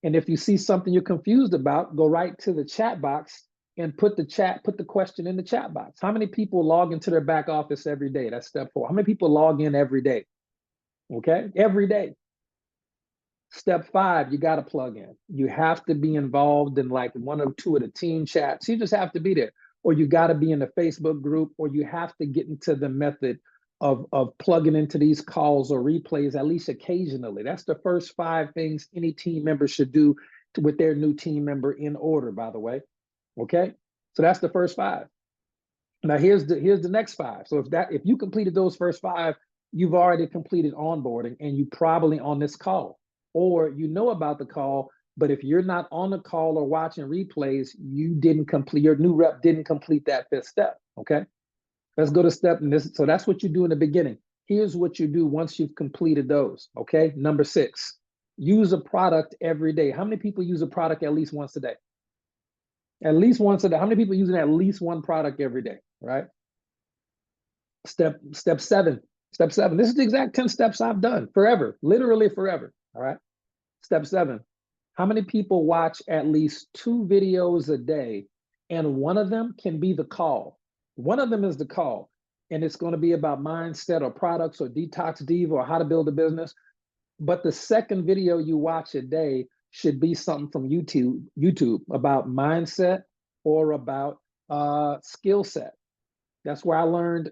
And if you see something you're confused about, go right to the chat box and put the question in the chat box. How many people log into their back office every day? That's step 4. How many people log in every day? Okay, every day. Step 5, you got to plug in. You have to be involved in like 1 or 2 of the team chats. You just have to be there, or you got to be in the Facebook group, or you have to get into the method of plugging into these calls or replays at least occasionally. That's the first 5 things any team member should do with their new team member, in order, by the way. Okay, so that's the first 5. Now here's the next 5. So if you completed those first 5, you've already completed onboarding, and you probably on this call, or you know about the call. But if you're not on the call or watching replays, you didn't complete, your new rep didn't complete that 5th step. Okay. Let's go to step. So that's what you do in the beginning. Here's what you do once you've completed those. Okay. Number 6, use a product every day. How many people use a product at least once a day? At least once a day. How many people using at least one product every day? Right. Step 7. Step 7. This is the exact 10 steps I've done forever, literally forever. All right. Step 7. How many people watch at least 2 videos a day, and one of them can be the call? One of them is the call, and it's going to be about mindset or products or Detox Diva or how to build a business. But the second video you watch a day should be something from YouTube about mindset or about skill set. That's where I learned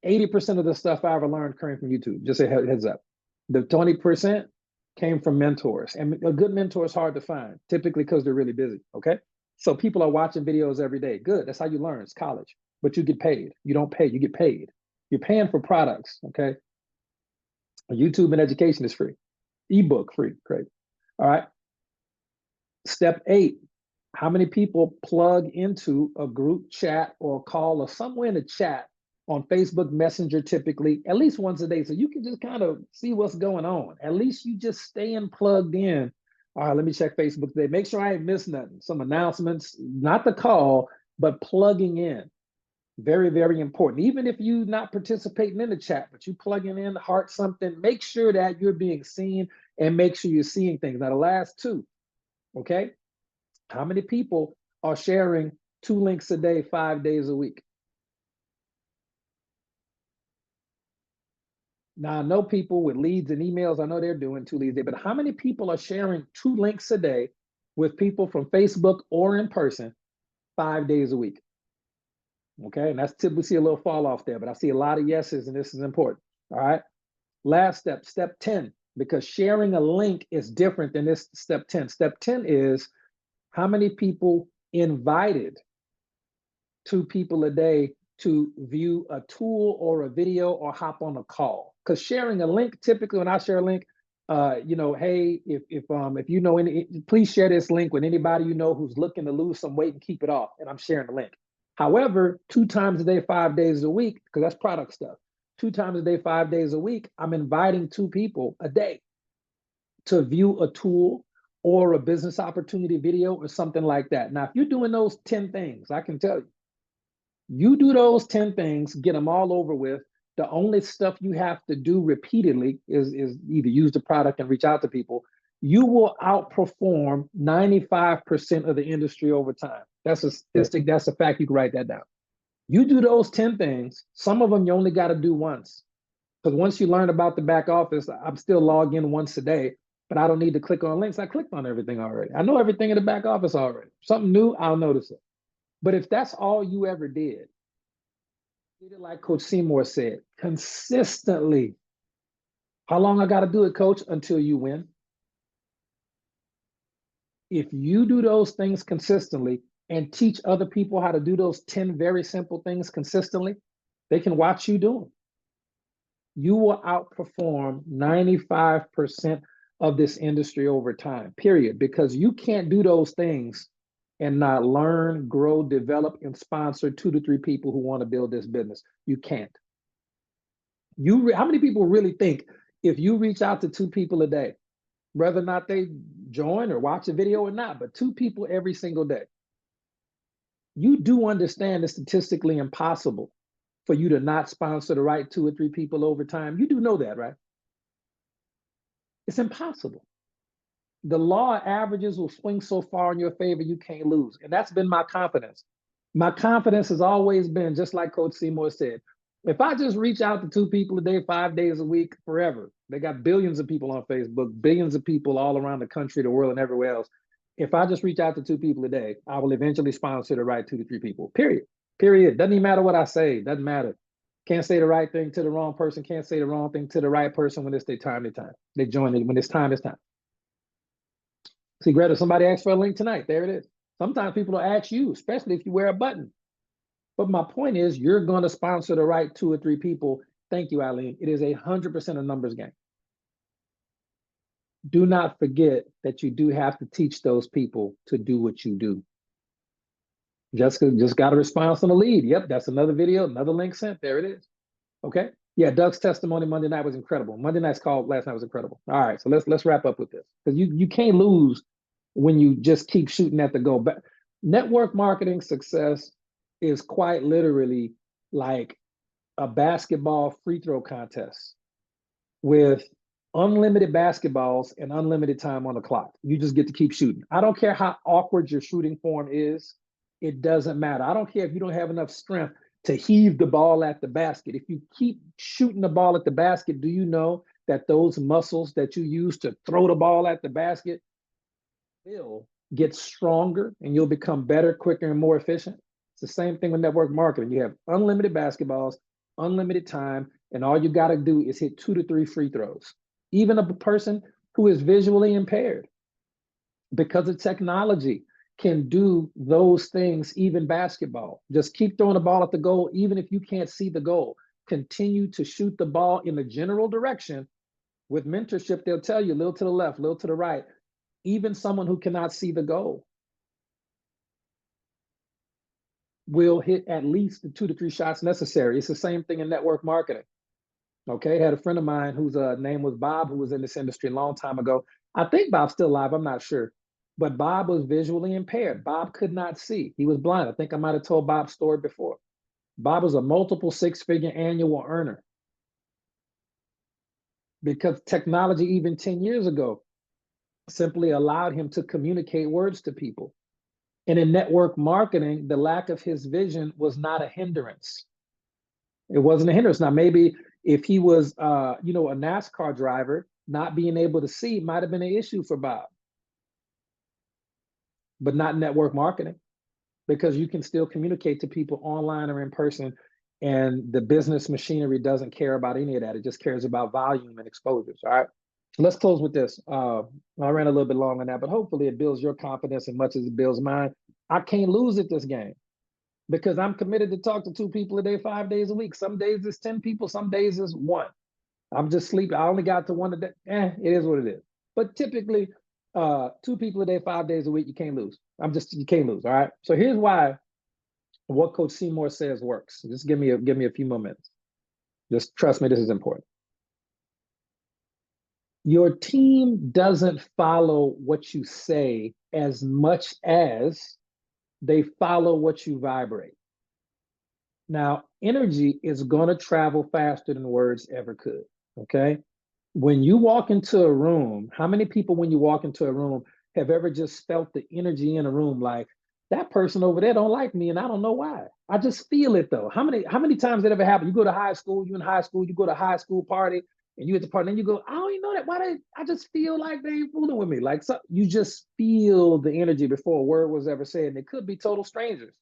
80% of the stuff I ever learned came from YouTube. Just a heads up. The 20% came from mentors, and a good mentor is hard to find, typically because they're really busy. Okay, so people are watching videos every day. Good, that's how you learn. It's college, but you get paid. You don't pay, you get paid. You're paying for products. Okay, YouTube and education is free. Ebook free. Great. All right. Step 8. How many people plug into a group chat or call or somewhere in the chat on Facebook Messenger, typically at least once a day, so you can just kind of see what's going on. At least you just staying plugged in. All right, let me check Facebook today. Make sure I ain't missed nothing. Some announcements, not the call, but plugging in. Very, very important. Even if you're not participating in the chat, but you plugging in, heart something, make sure that you're being seen and make sure you're seeing things. Now, the last 2, okay? How many people are sharing 2 links a day, 5 days a week? Now, I know people with leads and emails, I know they're doing 2 leads a day, but how many people are sharing 2 links a day with people from Facebook or in person 5 days a week? Okay, and that's typically see a little fall off there, but I see a lot of yeses, and this is important. All right, last step, step 10, because sharing a link is different than this step 10. Step 10 is how many people invited 2 people a day to view a tool or a video or hop on a call. Because sharing a link, typically when I share a link, hey, if you know any, please share this link with anybody you know who's looking to lose some weight and keep it off, and I'm sharing the link. However, 2 times a day, 5 days a week, because that's product stuff. 2 times a day, 5 days a week, I'm inviting 2 people a day to view a tool or a business opportunity video or something like that. Now, if you're doing those 10 things, I can tell you, you do those 10 things, get them all over with. The only stuff you have to do repeatedly is either use the product and reach out to people. You will outperform 95% of the industry over time. That's a statistic, that's a fact. You can write that down. You do those 10 things, some of them you only got to do once. Because once you learn about the back office, I'm still logged in once a day, but I don't need to click on links. I clicked on everything already. I know everything in the back office already. Something new, I'll notice it. But if that's all you ever did it like Coach Seymour said, consistently. How long I got to do it, Coach? Until you win. If you do those things consistently and teach other people how to do those 10 very simple things consistently, they can watch you do them. You will outperform 95% of this industry over time, period, because you can't do those things and not learn, grow, develop, and sponsor 2 to 3 people who want to build this business. You can't. How many people really think if you reach out to 2 people a day, whether or not they join or watch a video or not, but 2 people every single day, you do understand it's statistically impossible for you to not sponsor the right 2 or 3 people over time. You do know that, right? It's impossible. The law of averages will swing so far in your favor, you can't lose. And that's been my confidence. My confidence has always been, just like Coach Seymour said, if I just reach out to 2 people a day, 5 days a week, forever, they got billions of people on Facebook, billions of people all around the country, the world, and everywhere else. If I just reach out to 2 people a day, I will eventually sponsor the right 2 to 3 people, period. Period. Doesn't even matter what I say. Doesn't matter. Can't say the right thing to the wrong person. Can't say the wrong thing to the right person when it's their time, They join it. When it's time, it's time. See, Greta, somebody asked for a link tonight. There it is. Sometimes people will ask you, especially if you wear a button. But my point is, you're going to sponsor the right 2 or 3 people. Thank you, Eileen. It is 100% a numbers game. Do not forget that you do have to teach those people to do what you do. Jessica just got a response on the lead. Yep, that's another video, another link sent. There it is. Okay. Yeah, Doug's testimony Monday night was incredible. Monday night's call last night was incredible. All right, so let's wrap up with this, because you can't lose when you just keep shooting at the goal. But network marketing success is quite literally like a basketball free throw contest with unlimited basketballs and unlimited time on the clock. You just get to keep shooting. I don't care how awkward your shooting form is. It doesn't matter. I don't care if you don't have enough strength to heave the ball at the basket. If you keep shooting the ball at the basket, do you know that those muscles that you use to throw the ball at the basket will get stronger and you'll become better, quicker, and more efficient? It's the same thing with network marketing. You have unlimited basketballs, unlimited time, and all you got to do is hit 2 to 3 free throws. Even a person who is visually impaired, because of technology, can do those things, even basketball. Just keep throwing the ball at the goal, even if you can't see the goal. Continue to shoot the ball in the general direction. With mentorship, they'll tell you a little to the left, a little to the right. Even someone who cannot see the goal will hit at least the 2 to 3 shots necessary. It's the same thing in network marketing. Okay, I had a friend of mine whose name was Bob, who was in this industry a long time ago. I think Bob's still alive, I'm not sure. But Bob was visually impaired. Bob could not see. He was blind. I think I might have told Bob's story before. Bob was a multiple 6-figure annual earner. Because technology, even 10 years ago, simply allowed him to communicate words to people. And in network marketing, the lack of his vision was not a hindrance. It wasn't a hindrance. Now, maybe if he was, a NASCAR driver, not being able to see might have been an issue for Bob. But not network marketing, because you can still communicate to people online or in person, and the business machinery doesn't care about any of that. It just cares about volume and exposures. All right. So let's close with this. I ran a little bit long on that, but hopefully it builds your confidence as much as it builds mine. I can't lose at this game because I'm committed to talk to 2 people a day, 5 days a week. Some days it's 10 people, some days it's 1. I'm just sleeping. I only got to 1 a day. It is what it is. But typically, 2 people a day, 5 days a week, you can't lose. You can't lose. All right. So here's why what Coach Seymour says works. Just give me a few more minutes. Just trust me, this is important. Your team doesn't follow what you say as much as they follow what you vibrate. Now, energy is going to travel faster than words ever could. Okay. When you walk into a room, how many people, when you walk into a room, have ever just felt the energy in a room like, that person over there don't like me and I don't know why? I just feel it though. How many times that ever happened? You go to high school, you in high school, you go to a high school party and you at the party and you go, I don't even know that. I just feel like they ain't fooling with me. Like, so you just feel the energy before a word was ever said. And it could be total strangers.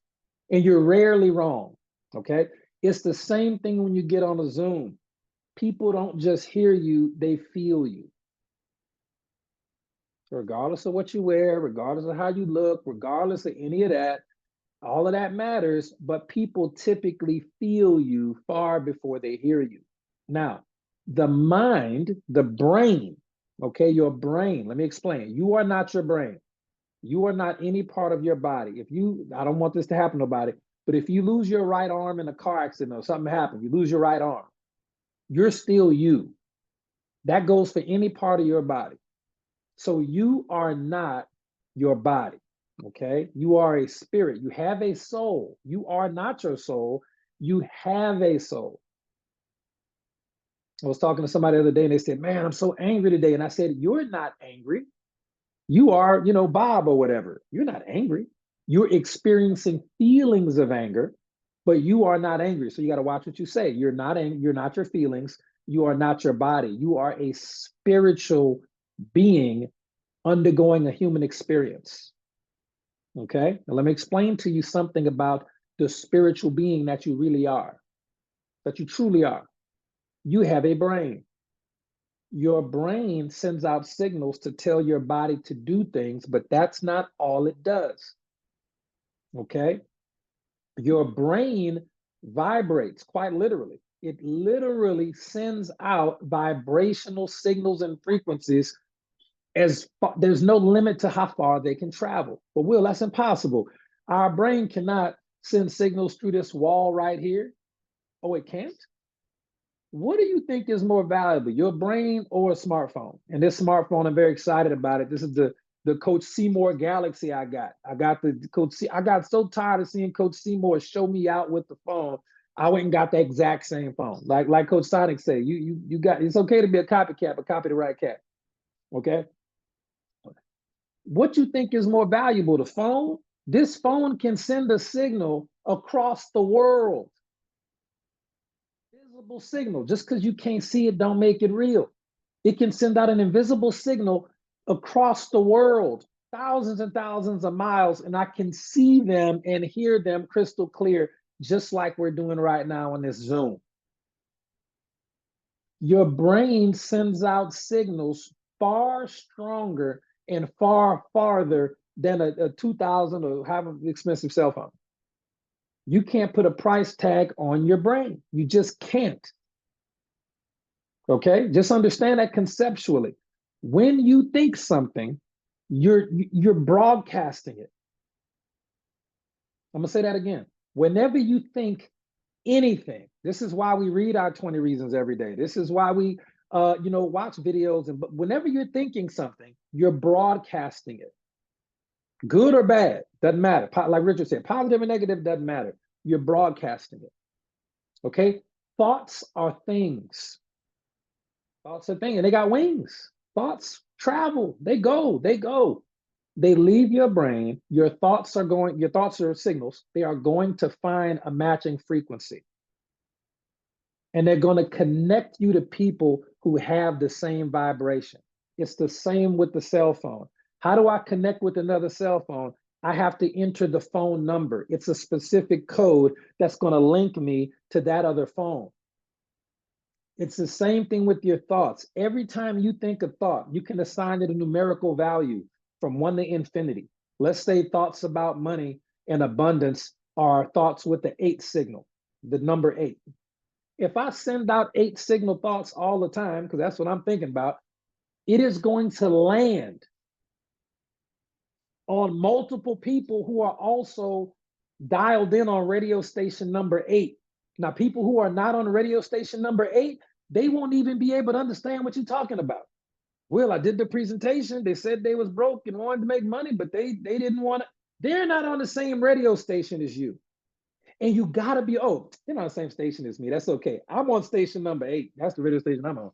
And you're rarely wrong. Okay. It's the same thing when you get on a Zoom. People don't just hear you, they feel you. Regardless of what you wear, regardless of how you look, regardless of any of that, all of that matters, but people typically feel you far before they hear you. Now, the mind, the brain, okay, your brain, let me explain. You are not your brain. You are not any part of your body. I don't want this to happen to nobody, but if you lose your right arm in a car accident or something happened, you lose your right arm, you're still you. That goes for any part of your body. So you are not your body, okay? You are a spirit. You have a soul. You are not your soul. You have a soul. I was talking to somebody the other day and they said, man, I'm so angry today. And I said, you're not angry. You are, Bob or whatever. You're not angry. You're experiencing feelings of anger, but you are not angry. So you got to watch what you say. You're not angry. You're not your feelings. You are not your body. You are a spiritual being undergoing a human experience. Okay, now let me explain to you something about the spiritual being that you really are, that you truly are. You have a brain. Your brain sends out signals to tell your body to do things, but that's not all it does. Okay, your brain vibrates quite literally. It literally sends out vibrational signals and frequencies there's no limit to how far they can travel. But Will, that's impossible. Our brain cannot send signals through this wall right here. Oh, it can't? What do you think is more valuable, your brain or a smartphone? And this smartphone, I'm very excited about it. This is the Coach Seymour Galaxy I got. I got so tired of seeing Coach Seymour show me out with the phone I went and got the exact same phone. Like Coach Sonic said, you got, it's okay to be a copycat, but copy the right cat. Okay. What you think is more valuable, the phone? This phone can send a signal across the world. Visible signal. Just because you can't see it, don't make it real. It can send out an invisible signal across the world, thousands and thousands of miles, and I can see them and hear them crystal clear, just like we're doing right now on this Zoom. Your brain sends out signals far stronger and far farther than a 2000 or however expensive cell phone. You can't put a price tag on your brain. You just can't. Okay, just understand that conceptually. When you think something, you're broadcasting it. I'm gonna say that again. Whenever you think anything, this is why we read our 20 reasons every day. This is why we watch videos. But whenever you're thinking something, you're broadcasting it. Good or bad, doesn't matter. Like Richard said, positive or negative, doesn't matter. You're broadcasting it. Okay? Thoughts are things. Thoughts are things, and they got wings. Thoughts travel, they go. They leave your brain. Your thoughts are signals. They are going to find a matching frequency. And they're going to connect you to people who have the same vibration. It's the same with the cell phone. How do I connect with another cell phone? I have to enter the phone number. It's a specific code that's going to link me to that other phone. It's the same thing with your thoughts. Every time you think a thought, you can assign it a numerical value from 1 to infinity. Let's say thoughts about money and abundance are thoughts with the 8 signal, the number 8. If I send out 8 signal thoughts all the time, because that's what I'm thinking about, it is going to land on multiple people who are also dialed in on radio station number 8. Now, people who are not on radio station number 8, they won't even be able to understand what you're talking about. Well, I did the presentation. They said they was broke and wanted to make money, but they didn't want to. They're not on the same radio station as you. And you gotta be, they're not on the same station as me. That's okay. I'm on station number 8. That's the radio station I'm on.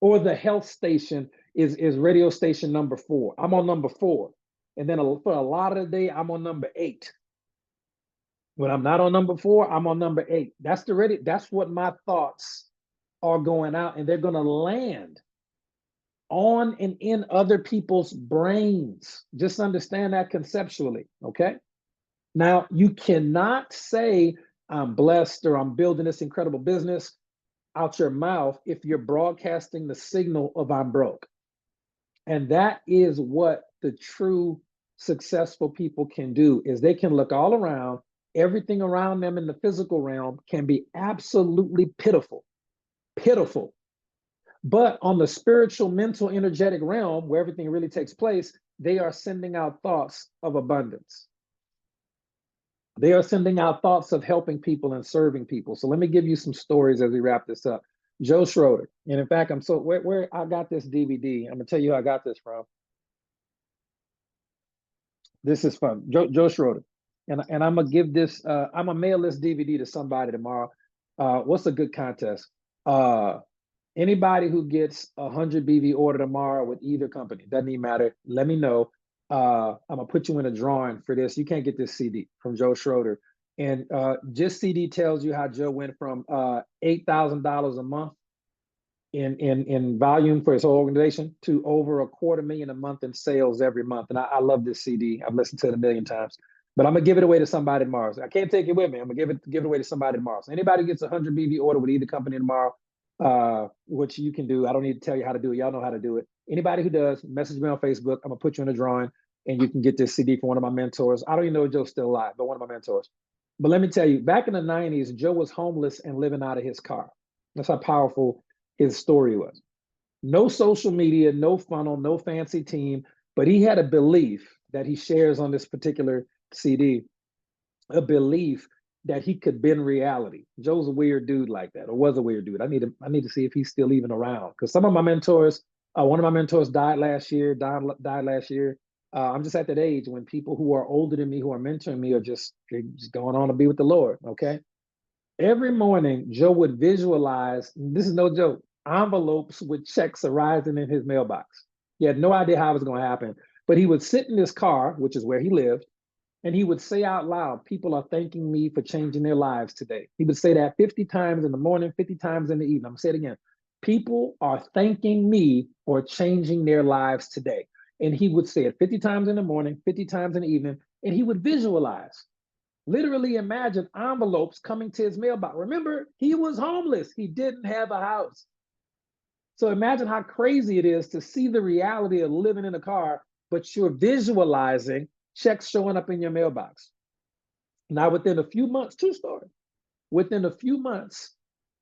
Or the health station is radio station number 4. I'm on number 4. And then for a lot of the day, I'm on number 8. When I'm not on number 4, I'm on number 8. That's what my thoughts are going out, and they're gonna land on and in other people's brains. Just understand that conceptually, okay? Now, you cannot say, I'm blessed or I'm building this incredible business out your mouth if you're broadcasting the signal of I'm broke. And that is what the true successful people can do, is they can look all around. Everything around them in the physical realm can be absolutely pitiful. But on the spiritual, mental, energetic realm, where everything really takes place, they are sending out thoughts of abundance. They are sending out thoughts of helping people and serving people. So let me give you some stories as we wrap this up. Joe Schroeder. And in fact, where I got this DVD, I'm gonna tell you who I got this from. This is from Joe Schroeder. And I'm gonna give this, I'm gonna mail this DVD to somebody tomorrow. What's a good contest? Anybody who gets 100 BV order tomorrow with either company, doesn't even matter, let me know. I'm gonna put you in a drawing for this. You can't get this CD from Joe Schroeder. And just CD tells you how Joe went from $8,000 a month in volume for his whole organization to over $250,000 a month in sales every month. And I love this CD. I've listened to it a million times. But I'm gonna give it away to somebody tomorrow. So I can't take it with me. I'm gonna give it away to somebody tomorrow. So anybody who gets 100 BV order with either company tomorrow, which you can do. I don't need to tell you how to do it. Y'all know how to do it. Anybody who does, message me on Facebook. I'm gonna put you in a drawing, and you can get this CD from one of my mentors. I don't even know if Joe's still alive, but one of my mentors. But let me tell you, back in the 90s, Joe was homeless and living out of his car. That's how powerful his story was. No social media, no funnel, no fancy team, but he had a belief that he shares on this particular CD, a belief that he could bend reality. Joe's a weird dude like that, or was a weird dude. I need to see if he's still even around, because some of my mentors, one of my mentors died last year. I'm just at that age when people who are older than me, who are mentoring me, are just going on to be with the Lord. Okay, Every morning, Joe would visualize, this is no joke, envelopes with checks arriving in his mailbox. He had no idea how it was going to happen, but he would sit in his car, which is where he lived, and he would say out loud, people are thanking me for changing their lives today. He would say that 50 times in the morning, 50 times in the evening. I'm going to say it again. People are thanking me for changing their lives today. And he would say it 50 times in the morning, 50 times in the evening, and he would visualize. Literally imagine envelopes coming to his mailbox. Remember, he was homeless. He didn't have a house. So imagine how crazy it is to see the reality of living in a car, but you're visualizing checks showing up in your mailbox. Now, within a few months, true story, within a few months,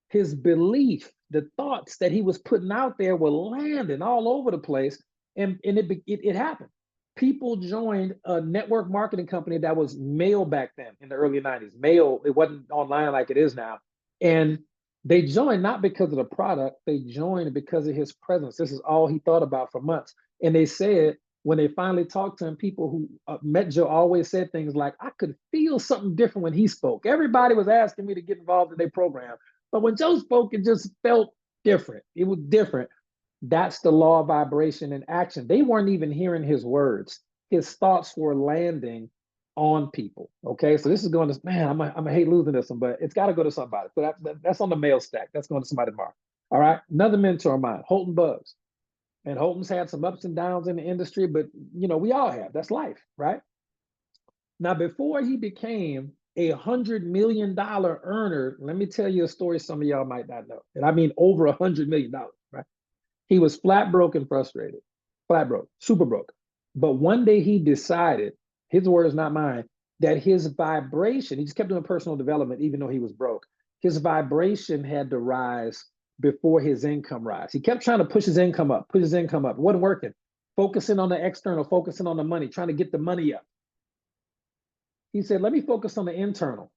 his belief, the thoughts that he was putting out there were landing all over the place. And it happened. People joined a network marketing company that was mail back then in the early 90s. Mail, it wasn't online like it is now. And they joined not because of the product, they joined because of his presence. This is all he thought about for months. And they said, when they finally talked to him, people who met Joe always said things like, I could feel something different when he spoke. Everybody was asking me to get involved in their program. But when Joe spoke, it just felt different. It was different. That's the law of vibration in action. They weren't even hearing his words. His thoughts were landing on people. Okay, so this is going to, man, I'm gonna hate losing this one, but it's got to go to somebody. So that's on the mail stack. That's going to somebody tomorrow. All right, another mentor of mine, Holton Buggs. And Holton's had some ups and downs in the industry, but we all have. That's life, right? Now, before he became $100 million earner, let me tell you a story some of y'all might not know. And I mean over $100 million, right? He was flat broke and frustrated, flat broke, super broke. But one day he decided, his words, not mine, that his vibration, he just kept doing personal development, even though he was broke. His vibration had to rise before his income rise. He kept trying to push his income up, push his income up. It wasn't working. Focusing on the external, focusing on the money, trying to get the money up. He said, let me focus on the internal.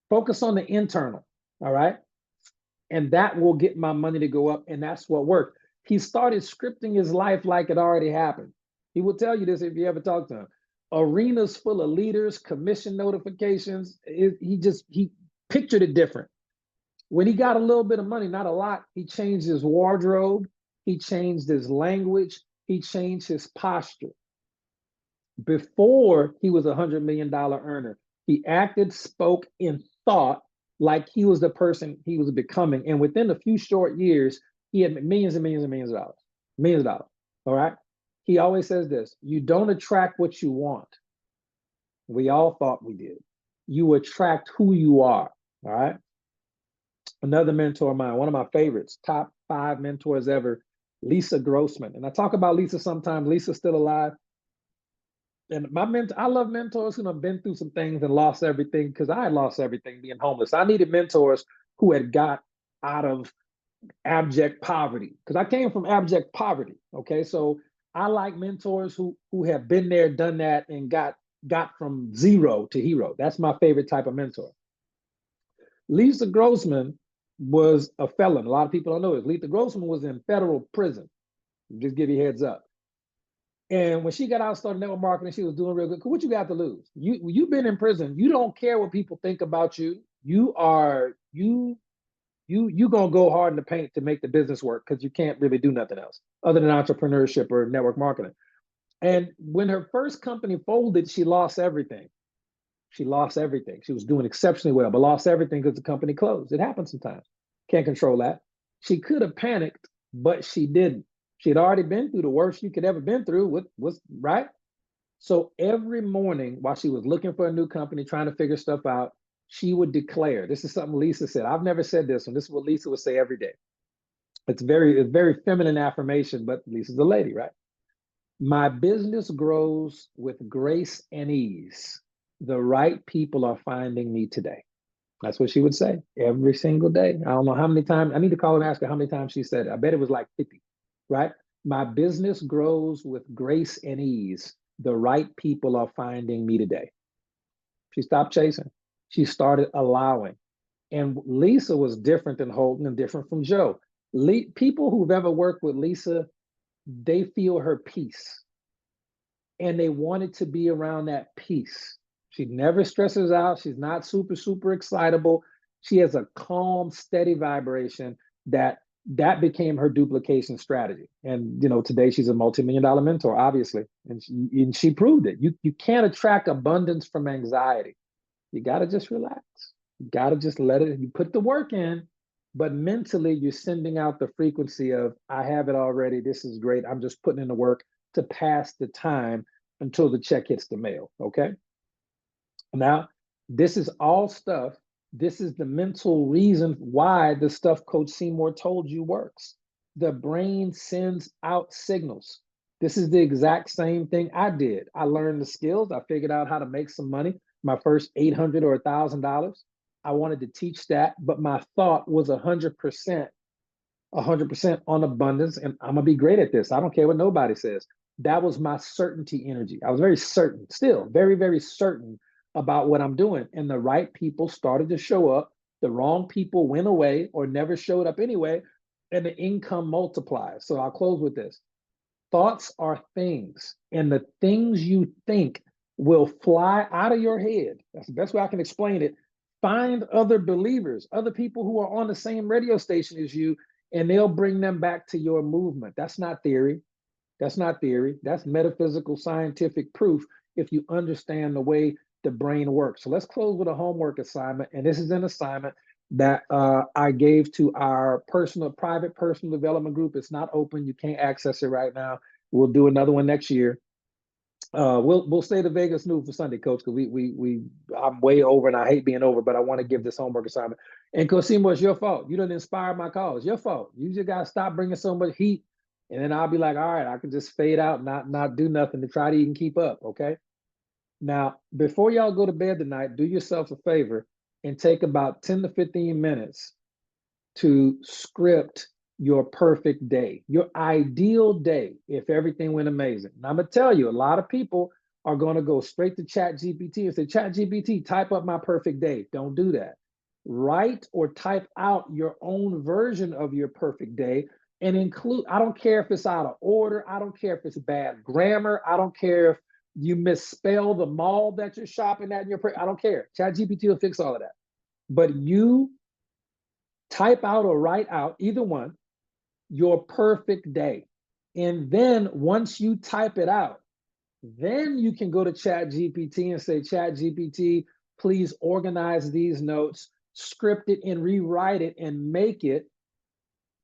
Focus on the internal, all right? And that will get my money to go up, and that's what worked. He started scripting his life like it already happened. He will tell you this if you ever talk to him. Arenas full of leaders, commission notifications. He pictured it different. When he got a little bit of money, not a lot, he changed his wardrobe, he changed his language, he changed his posture. Before he was $100 million earner, he acted, spoke, and thought like he was the person he was becoming. And within a few short years, he had millions and millions and millions of dollars. Millions of dollars. All right. He always says this: you don't attract what you want. We all thought we did. You attract who you are. All right. Another mentor of mine, one of my favorites, top 5 mentors ever, Lisa Grossman. And I talk about Lisa sometimes. Lisa's still alive. And I love mentors who have been through some things and lost everything, because I lost everything being homeless. I needed mentors who had got out of abject poverty, because I came from abject poverty. Okay, so I like mentors who have been there, done that, and got from zero to hero. That's my favorite type of mentor. Lisa Grossman was a felon. A lot of people don't know this. Lisa Grossman was in federal prison. Just give you a heads up. And when she got out, started network marketing, she was doing real good. What you got to lose? You've been in prison. You don't care what people think about you. You gonna go hard in the paint to make the business work, because you can't really do nothing else other than entrepreneurship or network marketing. And when her first company folded, she lost everything. She lost everything. She was doing exceptionally well, but lost everything because the company closed. It happens sometimes. Can't control that. She could have panicked, but she didn't. She had already been through the worst you could ever been through, was right. So every morning while she was looking for a new company, trying to figure stuff out, she would declare, this is something Lisa said. I've never said this one. This is what Lisa would say every day. It's very feminine affirmation, but Lisa's a lady, right? My business grows with grace and ease. The right people are finding me today. That's what she would say every single day. I don't know how many times. I need to call and ask her how many times she said it. I bet it was like 50. Right? My business grows with grace and ease. The right people are finding me today. She stopped chasing. She started allowing. And Lisa was different than Holton and different from Joe. People who've ever worked with Lisa, they feel her peace. And they wanted to be around that peace. She never stresses out. She's not super, super excitable. She has a calm, steady vibration that became her duplication strategy. And today she's a multi-million-dollar mentor, obviously, and she proved it. You can't attract abundance from anxiety. You got to just relax. You got to just let it. You put the work in, but mentally you're sending out the frequency of, I have it already. This is great. I'm just putting in the work to pass the time until the check hits the mail. Okay. Now, this is all stuff. This is the mental reason why the stuff Coach Seymour told you works. The brain sends out signals. This is the exact same thing I did. I learned the skills. I figured out how to make some money. My first $800 or $1,000. I wanted to teach that, but my thought was 100% on abundance, and I'm gonna be great at this. I don't care what nobody says. That was my certainty energy. I was very certain, still very, very certain about what I'm doing. And the right people started to show up. The wrong people went away or never showed up anyway, and the income multiplies. So I'll close with this. Thoughts are things, and the things you think will fly out of your head. That's the best way I can explain it. Find other believers, other people who are on the same radio station as you, and they'll bring them back to your movement. That's not theory. That's not theory. That's metaphysical, scientific proof if you understand the way the brain works. So let's close with a homework assignment. And this is an assignment that I gave to our private personal development group. It's not open. You can't access it right now. We'll do another one next year. We'll stay to Vegas News for Sunday, Coach, because I'm way over and I hate being over, but I want to give this homework assignment. And Coach Seymour, it's your fault. You didn't inspire my call. It's your fault. You just got to stop bringing so much heat. And then I'll be like, all right, I can just fade out, not do nothing to try to even keep up, okay? Now, before y'all go to bed tonight, do yourself a favor and take about 10 to 15 minutes to script your perfect day, your ideal day, if everything went amazing. Now, I'm gonna tell you, a lot of people are gonna go straight to ChatGPT and say, ChatGPT, type up my perfect day. Don't do that. Write or type out your own version of your perfect day and include, I don't care if it's out of order, I don't care if it's bad grammar, I don't care if you misspell the mall that you're shopping at in your, I don't care. ChatGPT will fix all of that. But you type out or write out, either one, your perfect day. And then once you type it out, then you can go to ChatGPT and say, ChatGPT, please organize these notes, script it and rewrite it and make it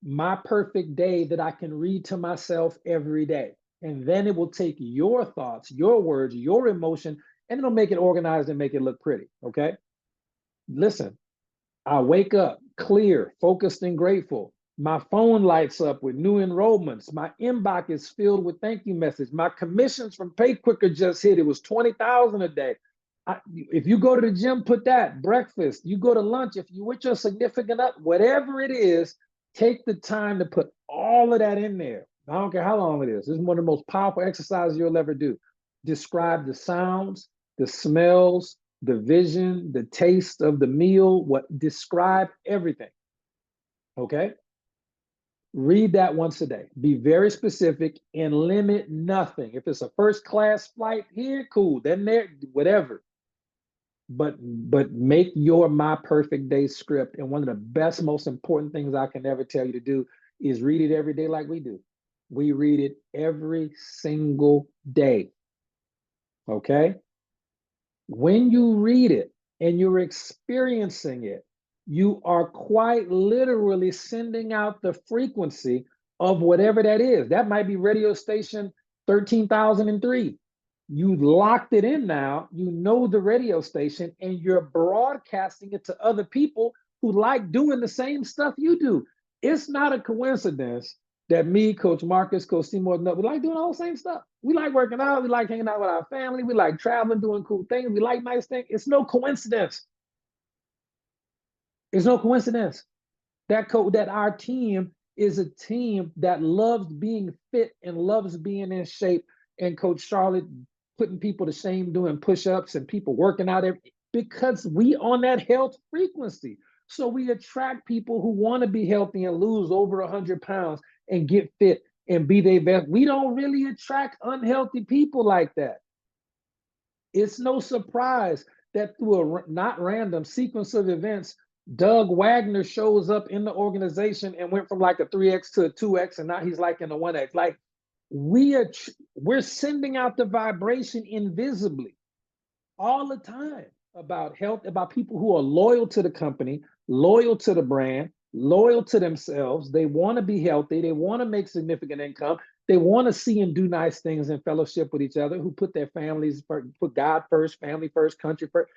my perfect day that I can read to myself every day. And then it will take your thoughts, your words, your emotion, and it'll make it organized and make it look pretty, okay? Listen, I wake up clear, focused, and grateful. My phone lights up with new enrollments. My inbox is filled with thank you messages. My commissions from PayQuicker just hit. It was 20,000 a day. If you go to the gym, put that. Breakfast, you go to lunch, if you with your significant other, whatever it is, take the time to put all of that in there. I don't care how long it is. This is one of the most powerful exercises you'll ever do. Describe the sounds, the smells, the vision, the taste of the meal, describe everything, okay? Read that once a day. Be very specific and limit nothing. If it's a first class flight here, cool, then there, whatever. But make your my perfect day script. And one of the best, most important things I can ever tell you to do is read it every day like we do. We read it every single day, okay? When you read it and you're experiencing it, you are quite literally sending out the frequency of whatever that is. That might be radio station 13,003. You locked it in now, you know the radio station, and you're broadcasting it to other people who like doing the same stuff you do. It's not a coincidence that me, Coach Marcus, Coach Seymour, we like doing all the same stuff. We like working out, we like hanging out with our family, we like traveling, doing cool things, we like nice things. It's no coincidence. It's no coincidence that our team is a team that loves being fit and loves being in shape. And Coach Charlotte putting people to shame doing push-ups and people working out because we on that health frequency. So we attract people who want to be healthy and lose over 100 pounds and get fit and be their best. We don't really attract unhealthy people like that. It's no surprise that through a not random sequence of events, Doug Wagner shows up in the organization and went from like a 3X to a 2X, and now he's like in a 1X. Like we're sending out the vibration invisibly all the time about health, about people who are loyal to the company, loyal to the brand, loyal to themselves. They want to be healthy. They want to make significant income. They want to see and do nice things in fellowship with each other, who put their families first, put God first, family first, country first.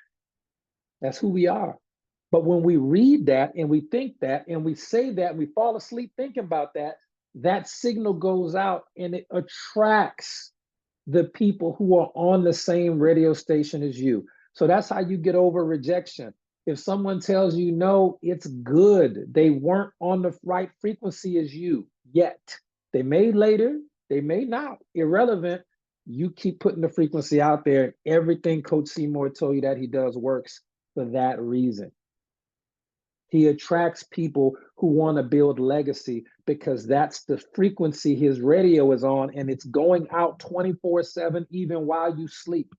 That's who we are. But when we read that and we think that and we say that and we fall asleep thinking about that, that signal goes out and it attracts the people who are on the same radio station as you. So that's how you get over rejection. If someone tells you no, it's good. They weren't on the right frequency as you yet. They may later, they may not. Irrelevant. You keep putting the frequency out there. Everything Coach Seymour told you that he does works for that reason. He attracts people who want to build legacy because that's the frequency his radio is on, and it's going out 24/7 even while you sleep.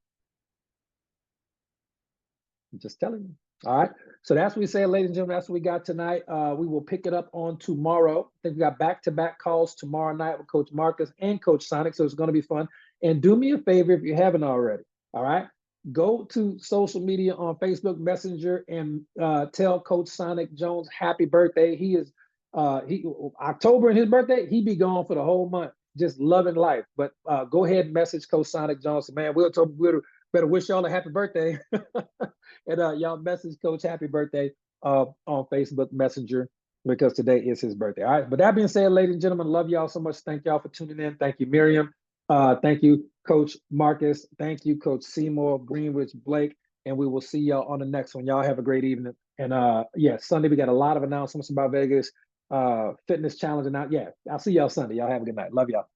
I'm just telling you. All right. So that's what we say, ladies and gentlemen. That's what we got tonight. We will pick it up on tomorrow. I think we got back-to-back calls tomorrow night with Coach Marcus and Coach Sonic. So it's going to be fun. And do me a favor if you haven't already. All right. Go to social media on Facebook Messenger and tell Coach Sonic Jones happy birthday. He is October and his birthday, he be gone for the whole month, just loving life. But go ahead and message Coach Sonic Jones. Man, we'll better wish y'all a happy birthday. And y'all message Coach happy birthday on Facebook Messenger because today is his birthday. All right. But that being said, ladies and gentlemen, love y'all so much. Thank y'all for tuning in. Thank you, Miriam. Thank you, Coach Marcus. Thank you, Coach Seymour, Greenwich, Blake. And we will see y'all on the next one. Y'all have a great evening. And yeah, Sunday, we got a lot of announcements about Vegas, fitness challenge. And yeah, I'll see y'all Sunday. Y'all have a good night. Love y'all.